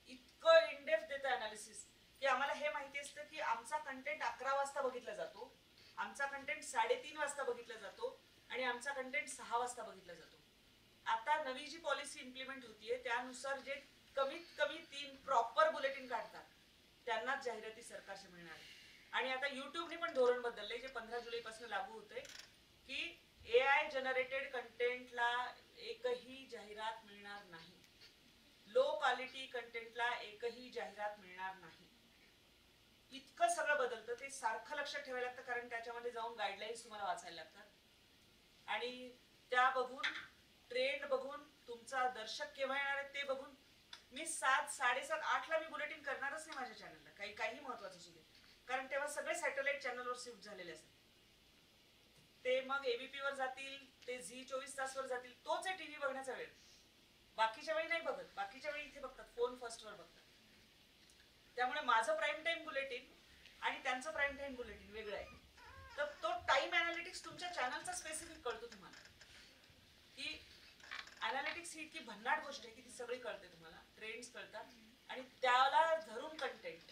इतकं इनडेप्थ देतं अनालिसिस की आम्हाला हे माहिती असतं की आमचा कंटेंट 11 वाजता बघितला जातो, आमचा कंटेंट 3:30 वाजता बघितला जातो आणि आमचा कंटेंट 6 वाजता बघितला जातो. आता नवी जी पॉलिसी इम्प्लिमेंट होतीये त्यानुसार जे कमीत कमी 3 प्रॉपर बुलेटिन काढतात त्यांनाच जाहिराती सरकारशी मिळणार आहे. आणि आता युट्यूबने पण धोरण बदललंय, जे 15 जुलैपासून लागू होतंय की AI जनरेटेड कंटेंटला एकही जाहिरात मिळणार नाही, लो क्वालिटी कंटेंटला एकही जाहिरात मिळणार नाही. इतकं सगळं बदलतं, ते सारखं लक्षात ठेवायला लागतं, कारण त्याच्यामध्ये जाऊन गाईडलाईन्स तुम्हाला वाचायला लागतात आणि त्या बघून, ट्रेंड बघून, तुमचा दर्शक केव्हा येणार आहे ते बघून. मी 7, 7:30, 8ला मी बुलेटिन करणारच नाही माझ्या चॅनलला, काही महत्वाचं असू दे, कारण तेव्हा सगळे सॅटेलाइट चॅनलवर शिफ्ट झालेले असतात. ते मग ABP वर जातील, ते झी 24 तासवर जातील, तोच आहे टीव्ही बघण्याचा वेळ. बाकीच्या वेळी नाही बघत, बाकीच्या वेळी इथे बघतात, फोन फर्स्टवर बघतात. त्यामुळे माझं प्राईम टाइम बुलेटिन आणि त्यांचं प्राईम टाइम बुलेटिन वेगळं आहे. तर तो टाइम अनालिटिक्स तुमच्या चॅनलचा स्पेसिफिक कळतो तुम्हाला, की अनालिटिक्स ही इतकी भन्नाट गोष्ट आहे की ती सगळी कळते तुम्हाला, ट्रेंड्स कळतात आणि त्याला धरून कंटेंट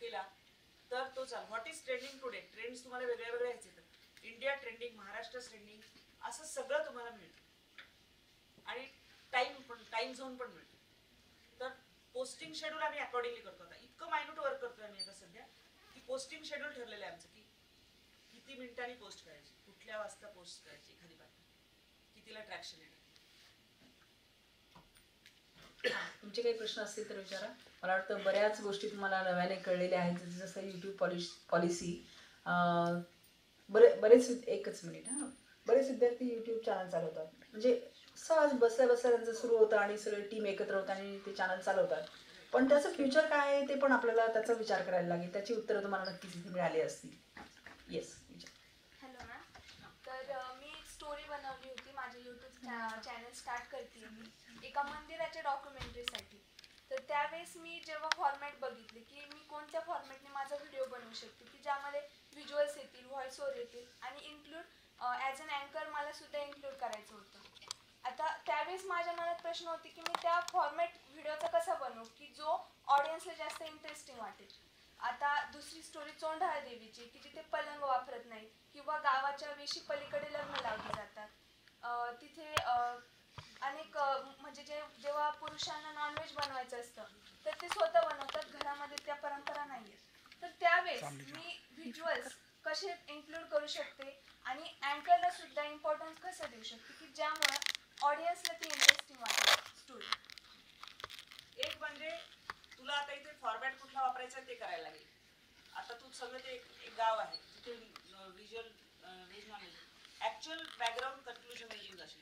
केला तर तो चाल. What is trending today, trends तुम्हाला वेगळ्या वेगळ्या ह्याचे येतात, इंडिया ट्रेंडिंग, महाराष्ट्र ट्रेंडिंग, असं सगळं तुम्हाला मिळतं आणि टाइम झोन पण मिळतो. तर पोस्टिंग शेड्यूल आम्ही अकॉर्डिंगली करतो. आता इतकं मायन्यूट वर्क करतोय आम्ही आता सध्या की पोस्टिंग शेड्यूल ठरलेलं आहे आमचं, की किती मिनिटांनी पोस्ट करायची, कुठल्या वाजता पोस्ट करायची, एखादी बातमी कितीला ट्रॅक्शन येणार. तुमचे काही प्रश्न असतील तर विचारा. मला वाटतं बऱ्याच गोष्टी तुम्हाला नव्याने कळलेल्या आहेत, जसं युट्यूब पॉलिसी. बरेच एकच मिनिट बरेच विद्यार्थी युट्यूब चॅनल चालवतात, म्हणजे सहज बसल्या बसल्या त्यांचं सुरू होतं आणि सगळे टीम एकत्र होतं आणि ते चॅनल चालवतात. पण त्याचं फ्युचर काय आहे ते पण आपल्याला त्याचा विचार करायला लागेल. त्याची उत्तरं तुम्हाला नक्कीच इथे मिळाली असतील. येस, विचार. हॅलो मॅम, तर मी एक स्टोरी बनवली होती, माझे यूट्यूब चॅनल स्टार्ट करते मी एका मंदिराच्या डॉक्युमेंटरीसाठी. तर त्यावेळेस मी जेव्हा फॉर्मॅट बघितले की मी कोणत्या फॉर्मॅटने माझा व्हिडिओ बनवू शकते की ज्यामध्ये व्हिज्युअल्स येतील, व्हॉइस ओव्हर येतील आणि इन्क्लूड ॲज अन अँकर मला सुद्धा इन्क्लूड करायचं होतं. आता त्यावेळेस माझ्या मनात प्रश्न होते की मी त्या फॉर्मॅट व्हिडिओचा कसा बनवू की जो ऑडियन्सला जास्त इंटरेस्टिंग वाटेल. आता दुसरी स्टोरी चोंढाळ देवीची की जिथे पलंग वापरत नाही किंवा गावाच्या वेशी पलीकडे लग्न लावली जातात. तिथे अनेक म्हणजे जेव्हा पुरुषांना नॉनव्हेज बनवायचं असतं तर ते स्वतः बनवतात, घरामध्ये त्या परंपरा नाही आहेत. तर त्यावेळेस मी व्हिज्युअल्स कसे इन्क्लूड करू शकते आणि अँकरला सुद्धा इम्पॉर्टन्स कसं देऊ शकते की ज्यामुळे ऑडियन्सला ती इंटरेस्टिंग वाटेल स्टोरी. एक म्हणजे तुला आता इथे फॉर्मॅट कुठला वापरायचा ते करायला लागेल. आता तू सगळं ते एक गाव आहे तिथे visual veg non veg actual background conclusion घेऊन जाशील,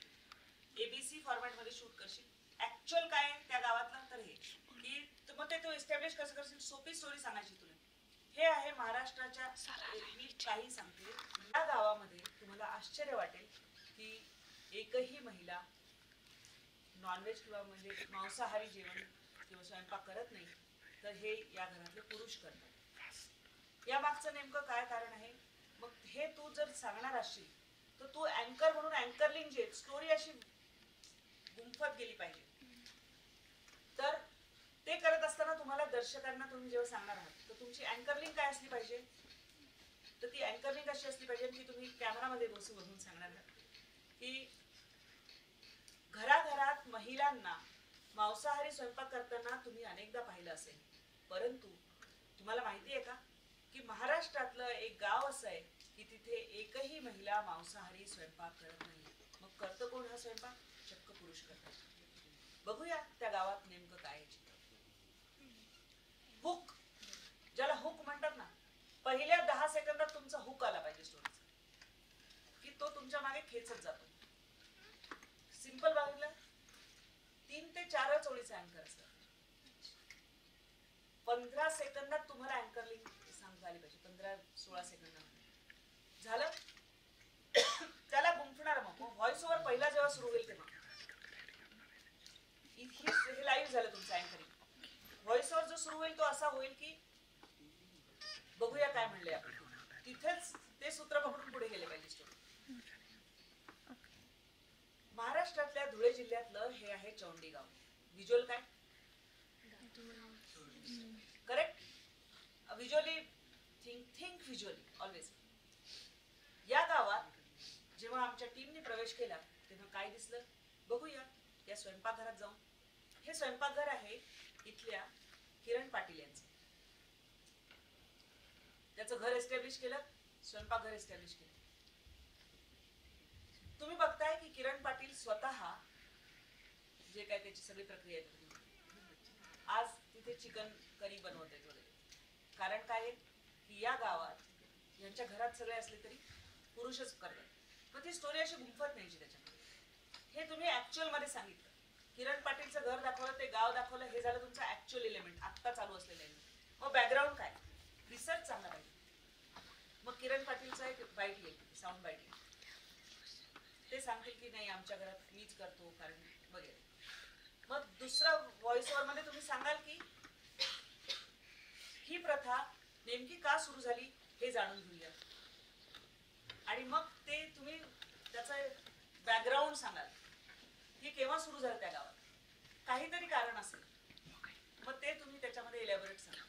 ABC फॉर्मॅटमध्ये शूट करशील. ॲक्च्युअल काय त्या गावातलं तर हे की मग ते तू एस्टॅब्लिश कसं करशील. सोपी स्टोरी सांगायची तुला. हे आहे महाराष्ट्राच्या, मी काही सांगते, या गावामध्ये तुम्हाला आश्चर्य वाटेल की एकही महिला नॉनव्हेज किंवा म्हणजे मांसाहारी जेवण किंवा स्वयंपाक करत नाही, तर हे या घरातले पुरुष करतात. या मागचं नेमकं काय कारण आहे. मग हे तू जर सांगणार असशील तर तू अँकर म्हणून अँकरलिंग जे स्टोरी अशी गुंफत गेली पाहिजे. तर ते करत असताना तुम्हाला दर्शकांना तुम्ही जेव्हा सांगणार आहात तर तुमची अँकरलिंग काय असली पाहिजे. तर ती अँकरलिंग अशी असली पाहिजे की तुम्ही कॅमेरामध्ये बसून सांगणार आहात की घराघरात महिलांना मांसाहारी स्वयंपाक करताना तुम्ही अनेकदा पाहिलं असेल, परंतु तुम्हाला माहिती आहे का की महाराष्ट्रातलं एक गाव असं आहे की तिथे एकही महिला मांसाहारी स्वयंपाक करत नाही. मग करतं कोण हा स्वयंपाक. चक्क पुरुष करतात. बघूया त्या गावात नेमकं काय आहे चित्र. हुक, ज्याला हुक म्हणतात ना, पहिल्या 10 सेकंदात तुमचा हुक आला पाहिजे स्टोरीचा की तो तुमच्या मागे खेचत जातो. सिंपल बघितलं 3 ते 4 ओळीचा अँकर असतात. 15 सेकंदात तुम्हाला अँकरलिंग सांगता आली पाहिजे. 15-16 सेकंदामध्ये झालं. त्याला गुंफणार. मग व्हॉइस ओव्हर पहिला जेव्हा सुरू होईल तेव्हा हे लाईव्ह झालं तुमचं अँकरिंग. व्हॉइस ओव्हर जो सुरू होईल तो असा होईल की बघूया काय म्हणले आपण. तिथेच ते सूत्र पकडून पुढे गेले पाहिजे स्टोरी. महाराष्ट्रातल्या धुळे जिल्ह्यातलं हे आहे चौंडी गाव. व्हिज्युअल काय correct. Visually think visually always. या गावात जेव्हा आमच्या टीमने प्रवेश केला तेव्हा काय दिसलं बघूया या स्वयंपाकघरात जाऊन. हे स्वयंपाकघर आहे इथल्या किरण पाटील यांचं. त्याचं घर एस्टॅब्लिश केलं, स्वयंपाकघर एस्टॅब्लिश केलं. तुम्ही बघताय की किरण पाटील स्वतः जे काय त्याची सगळी प्रक्रिया आहे आज तिथे चिकन करी बनवते वगैरे. कारण काय आहे की या गावात यांच्या घरात सगळे असले तरी पुरुषच करतात. मग ती स्टोरी अशी गुंफत न्यायची त्याच्यामध्ये. हे तुम्ही ऍक्च्युअल मध्ये सांगितलं. किरण पाटीलचं घर दाखवलं, ते गाव दाखवलं, हे झालं तुमचं ऍक्च्युअल एलिमेंट, आत्ता चालू असलेलं एलिमेंट. मग बॅकग्राऊंड काय, रिसर्च चांगला पाहिजे. मग किरण पाटीलचा एक बाईट येईल, साऊंड बाईट येईल. ते सांगतील की नाही आमच्या घरात मीच करतो कारण वगैरे. मग दुसरा व्हॉइस ओव्हर मध्ये तुम्ही सांगाल की ही प्रथा नेमकी का सुरू झाली हे जाणून घेऊया. आणि मग ते तुम्ही त्याचं बॅकग्राऊंड सांगाल की केव्हा सुरू झालं त्या गावात. काहीतरी कारण असेल, मग ते तुम्ही त्याच्यामध्ये इलॅबोरेट सांगा.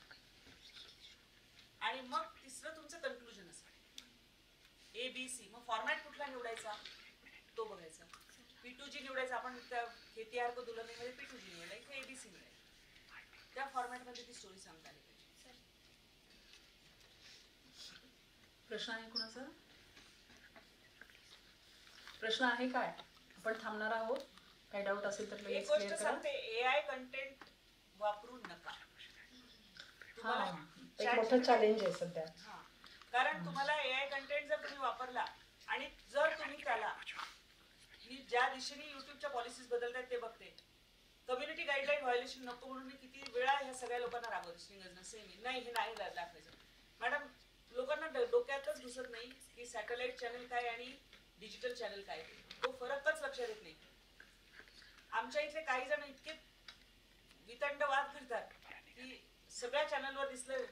आणि मग तिसरं तुमचं कन्क्लुजन असेल ABC. मग फॉर्मॅट कुठला निवडायचा तो बघायचा. P2G निवडायचा. आपण त्या खेतीहार को दुल्हनियामध्ये P2G निवडला, इथे ABC निवडायचं. त्या फॉर्मॅटमध्ये ती स्टोरी सांगता आली पाहिजे. प्रश्न आहे कुणाचा. प्रश्न आहे काय. आपण थांबणार आहोत. काही डाऊट असेल तर एक लगेच गोष्ट क्लिअर करा. सांगते, AI कंटेंट वापरू नका. हा, एक मोठं चॅलेंज आहे सध्या. कारण तुम्हाला AI कंटेंट जर तुम्ही वापरला आणि जर तुम्ही त्याला मी ज्या दिशेने युट्यूबच्या पॉलिसीज बदलत आहेत ते बघते. कम्युनिटी गाईडलाईन व्हायोलेशन नको म्हणून मी किती वेळा ह्या सगळ्या लोकांना रागवते. स्ट्रिंगर्सना सेमी नाही, हे नाही दाखवायचं. मॅडम लोकांना डोक्यातच घुसत नाही की सॅटेलाइट चॅनल काय आणि डिजिटल चॅनल काय, तो फरकच लक्षात येत नाही. आमच्या इथले काही जण इतके वितंड वाद करतात की सगळ्या चॅनलवर दिसलं,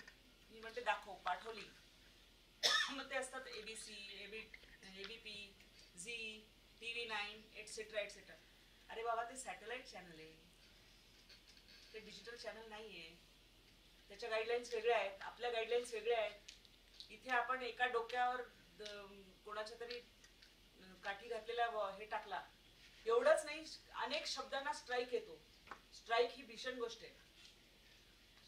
मी म्हणते दाखव, पाठवली. मग ते असतात ABC, ABP, Zee, TV9 et cetera et cetera. अरे बाबा, ते सॅटेलाइट चॅनल आहे, ते डिजिटल चॅनल नाही आहे. त्याच्या गाईडलाईन्स वेगळ्या आहेत, आपल्या गाईडलाईन्स वेगळ्या आहेत. इथे आपण एका डोक्यावर कोणाच्या तरी काठी घातलेला हे टाकला, एवढंच नाही, अनेक शब्दांना स्ट्राईक येतो. स्ट्राईक ही भीषण गोष्ट आहे.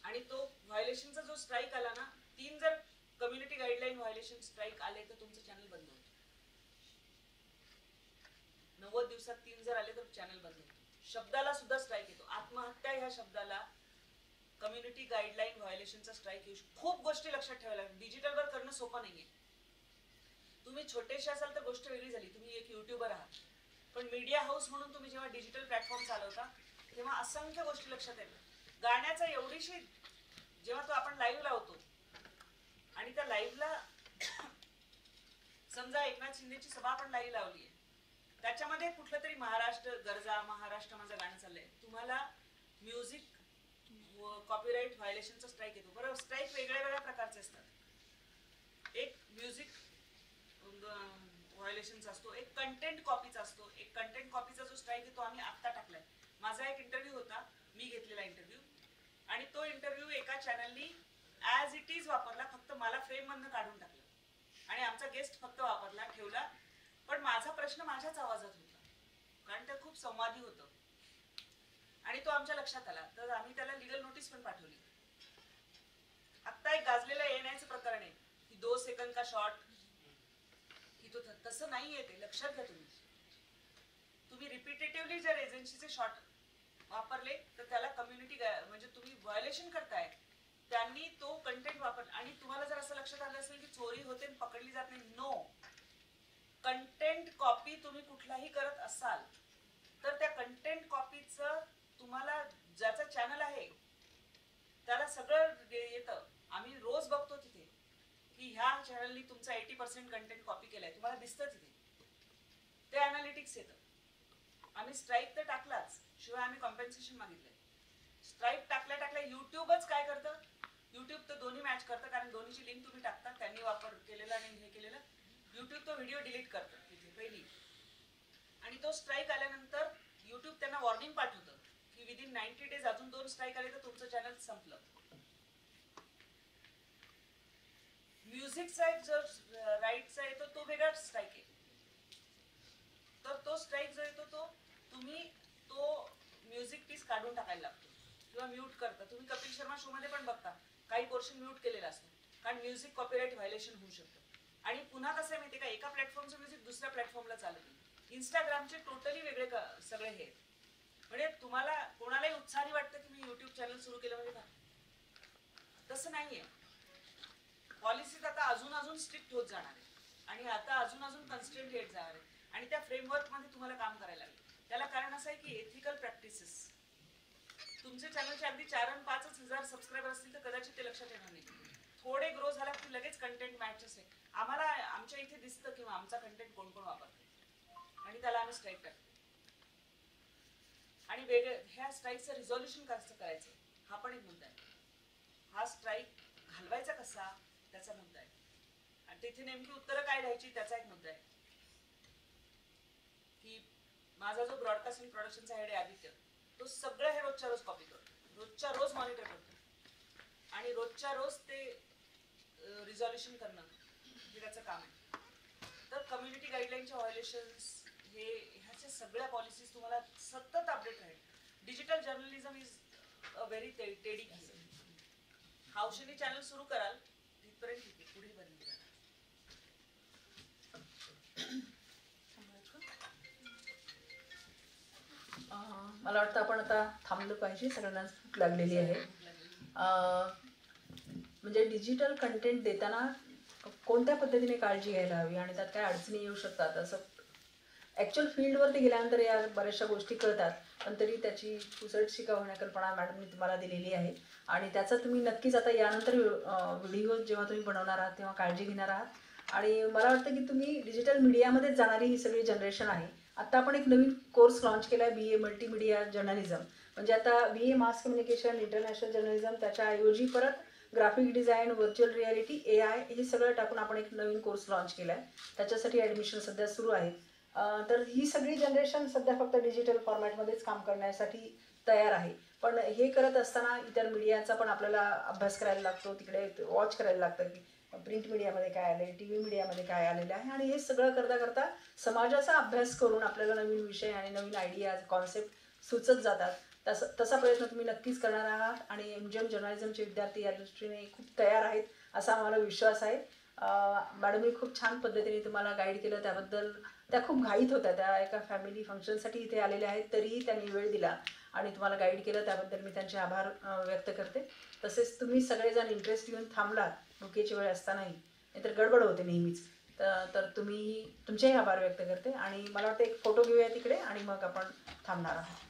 आणि तो व्हायोलेशनचा जो स्ट्राईक आला ना, 3 जर कम्युनिटी गाईडलाईन व्हायोलेशन स्ट्राईक आले तर तुमचं चॅनल बंद होतं. 90 दिवसात 3 जर आले तर चॅनल बंद होतं. शब्दाला सुद्धा स्ट्राईक येतो. आत्महत्या ह्या शब्दाला कम्युनिटी गाईडलाईन व्हायोलेशनचा स्ट्राईक येऊ शकतो. खूप गोष्टी लक्षात ठेवायला लागतात. डिजिटलवर करणं सोपं नाहीये. तुम्ही छोटेसे असाल तर गोष्ट वेगळी झाली, तुम्ही एक युट्यूबर आहात. पण मीडिया हाऊस म्हणून तुम्ही जेव्हा डिजिटल प्लॅटफॉर्म चालवता तेव्हा असंख्य गोष्टी लक्षात येतात. गाण्याचा एवढीशी जेव्हा तो आपण लाईव्ह लावतो आणि त्या लाईव्हला समजा एकनाथ शिंदेची सभा आपण लाईव्ह लावली आहे, त्याच्यामध्ये कुठलं तरी महाराष्ट्र गरजा, महाराष्ट्र माझं गाणं चाललंय, तुम्हाला म्युझिक कॉपीराईट व्हायोलेशनचा स्ट्राईक येतो. बरोबर, स्ट्राईक वेगळ्या वेगळ्या प्रकारचे असतात. एक म्युझिक व्हायोलेशनचा असतो, एक कंटेंट कॉपीचा असतो. एक कंटेंट कॉपीचा जो स्ट्राईक आहे तो आम्ही आत्ता टाकलाय. माझा एक इंटरव्ह्यू होता, मी घेतलेला इंटरव्ह्यू, आणि तो इंटरव्ह्यू एका चॅनलनी ॲज इट इज वापरला, फक्त मला फ्रेम मधनं काढून टाकलं आणि आमचा गेस्ट फक्त वापरला, ठेवला. पण माझा प्रश्न माझ्याच आवाजात होता, कारण ते खूप संवादी होतं आणि तो आमच्या लक्षात आला. तर आम्ही त्याला लिगल नोटीस पण पाठवली. आत्ता एक गाजलेलं येण्याचं प्रकरण आहे की 2 सेकंद का शॉर्ट, की तो तसं नाहीये. ते लक्षात घ्या. तुम्ही रिपीटेटिव्हली जर एजन्सीचे शॉर्ट वापरले तर त्याला कम्युनिटी म्हणजे तुम्ही व्हायोलेशन करताय. त्यांनी तो कंटेंट वापरला. आणि तुम्हाला जर असं लक्षात आलं असेल की चोरी होते पकडली जात नाही, नो. कंटेंट कॉपी तुम्ही कुठलाही करत असाल तर त्या कंटेंट कॉपीचं तुम्हाला, ज्याचं चॅनल आहे त्याला सगळं येतं. आम्ही रोज बघतो तिथे की ह्या चॅनलनी तुमचा 80% कंटेंट कॉपी केलाय, तुम्हाला दिसतं तिथे, ते अनालिटिक्स येतं. आम्ही स्ट्राईक तर टाकलाच, शिवाय आम्ही कॉम्पेन्सेशन मागितलंय. स्ट्राईक टाकल्या युट्यूबच काय करतं, युट्यूब तर दोन्ही मॅच करतं, कारण दोन्हीची लिंक तुम्ही टाकता, त्यांनी वापर केलेला आणि हे केलेलं, युट्यूब तो व्हिडिओ डिलीट करतं तिथे पहिली. आणि तो स्ट्राईक आल्यानंतर युट्यूब त्यांना वॉर्निंग पाठवतं की विदिन 90 डेज अजून 2 स्ट्राईक आले तर तुमचं चॅनल संपलं. म्युझिकचा एक जो राईटचा येतो तो वेगळा स्ट्राईक आहे. तर तो स्ट्राईक जो येतो तो तुम्ही तो म्युझिक पीस काढून टाकायला लागतो किंवा म्यूट करता. तुम्ही कपिल शर्मा शो मध्ये पण बघता, काही पोर्शन म्यूट केलेला असतो, कारण म्युझिक कॉपीराईट व्हायोलेशन होऊ शकतं. आणि पुन्हा कसं आहे माहिती का, एका प्लॅटफॉर्मचं म्युझिक दुसऱ्या प्लॅटफॉर्मला चालत नाही. इंस्टाग्रामचे टोटली वेगळे सगळे हे. म्हणजे तुम्हाला कोणालाही उत्साही वाटतं की मी युट्यूब चॅनल सुरू केलं म्हणजे तसं नाहीये. पॉलिसीज आता अजून स्ट्रिक्ट होत जाणार आहे आणि आता अजून कन्स्ट्रेंट येत जाणार आहे आणि त्या फ्रेमवर्क मध्ये तुम्हाला काम करायला लागेल. त्याला कारण असं आहे की एथिकल प्रॅक्टिसेस. तुमचे चॅनलचे अगदी 4 आणि 5 हजार सबस्क्रायबर असतील तर कदाचित ते लक्षात येणार नाही. थोडे ग्रो झाला की लगेच कंटेंट मॅच असेल. आम्हाला आमच्या इथे दिसतं किंवा आमचा कंटेंट कोण कोण वापरतो आणि त्याला आम्ही स्ट्राईक करतो. आणि वेगळं ह्या स्ट्राईकचं रिझॉल्युशन कसं करायचं हा पण एक मुद्दा आहे. हा स्ट्राईक घालवायचा कसा त्याचा मुद्दा आहे आणि तिथे नेमकी उत्तरं काय द्यायची त्याचा एक मुद्दा आहे. की माझा जो ब्रॉडकास्टिंग प्रोडक्शनचा हेड आहे आदित्य, तो सगळं हे रोजच्या रोज कॉपी करतो, रोजच्या रोज मॉनिटर करतो आणि रोजच्या रोज ते रिझॉल्युशन करणं हे त्याचं काम आहे. तर कम्युनिटी गाईडलाईनच्या व्हायोलेशन्स हे ह्याच्या सगळ्या पॉलिसीज तुम्हाला सतत अपडेट राहील. Digital journalism is a very teddy की. हौशेनी चॅनल सुरू कराल तिथपर्यंत ठीक आहे, पुढे बदलून जाणार. मला वाटतं आपण आता थांबलं पाहिजे, सगळ्यांना भूक लागलेली आहे. म्हणजे डिजिटल कंटेंट देताना कोणत्या पद्धतीने काळजी घ्यायला हवी आणि त्यात काय अडचणी येऊ शकतात असं ॲक्च्युअल फील्डवरती गेल्यानंतर या बऱ्याचशा गोष्टी कळतात. पण तरी त्याची पुसटशी कल्पना मॅडमने तुम्हाला दिलेली आहे आणि त्याचा तुम्ही नक्कीच आता यानंतर व्हिडिओ जेव्हा तुम्ही बनवणार आहात तेव्हा काळजी घेणार आहात. आणि मला वाटतं की तुम्ही डिजिटल मीडियामध्येच जाणारी ही सगळी जनरेशन आहे आता आपण एक नवीन कोर्स लॉन्च केला आहे BA मल्टीमीडिया जर्नलिझम. म्हणजे आता BA mass communication international journalism, त्याच्याऐवजी परत graphic design, virtual reality, AI हे सगळं टाकून आपण एक नवीन कोर्स लॉन्च केला आहे. त्याच्यासाठी ॲडमिशन सध्या सुरू आहे. तर ही सगळी जनरेशन सध्या फक्त डिजिटल फॉर्मॅटमध्येच काम करण्यासाठी तयार आहे. पण हे करत असताना इतर मीडियाचा पण आपल्याला अभ्यास करायला लागतो, तिकडे वॉच करायला लागतं की प्रिंट मीडियामध्ये काय आलं आहे, TV मीडियामध्ये काय आलेलं आहे. आणि हे सगळं करता करता समाजाचा अभ्यास करून आपल्याला नवीन विषय आणि नवीन आयडियाज, कॉन्सेप्ट सुचत जातात. तसा प्रयत्न तुम्ही नक्कीच करणार आहात आणि MGM जर्नलिझमचे विद्यार्थी या दृष्टीने खूप तयार आहेत असा आम्हाला विश्वास आहे. मॅडमनी खूप छान पद्धतीने तुम्हाला गाईड केलं, त्याबद्दल त्या खूप घाईत होत्या. त्या एका फॅमिली फंक्शनसाठी इथे आलेल्या आहेत, तरीही त्यांनी वेळ दिला आणि तुम्हाला गाईड केलं, त्याबद्दल मी त्यांचे आभार व्यक्त करते. तसेच तुम्ही सगळेजण इंटरेस्ट घेऊन थांबलात भुकेची वेळ असतानाही, नाहीतर गडबड होते नेहमीच. तर तुम्ही तुमचेही आभार व्यक्त करते आणि मला वाटतं एक फोटो घेऊया तिकडे आणि मग आपण थांबणार आहोत.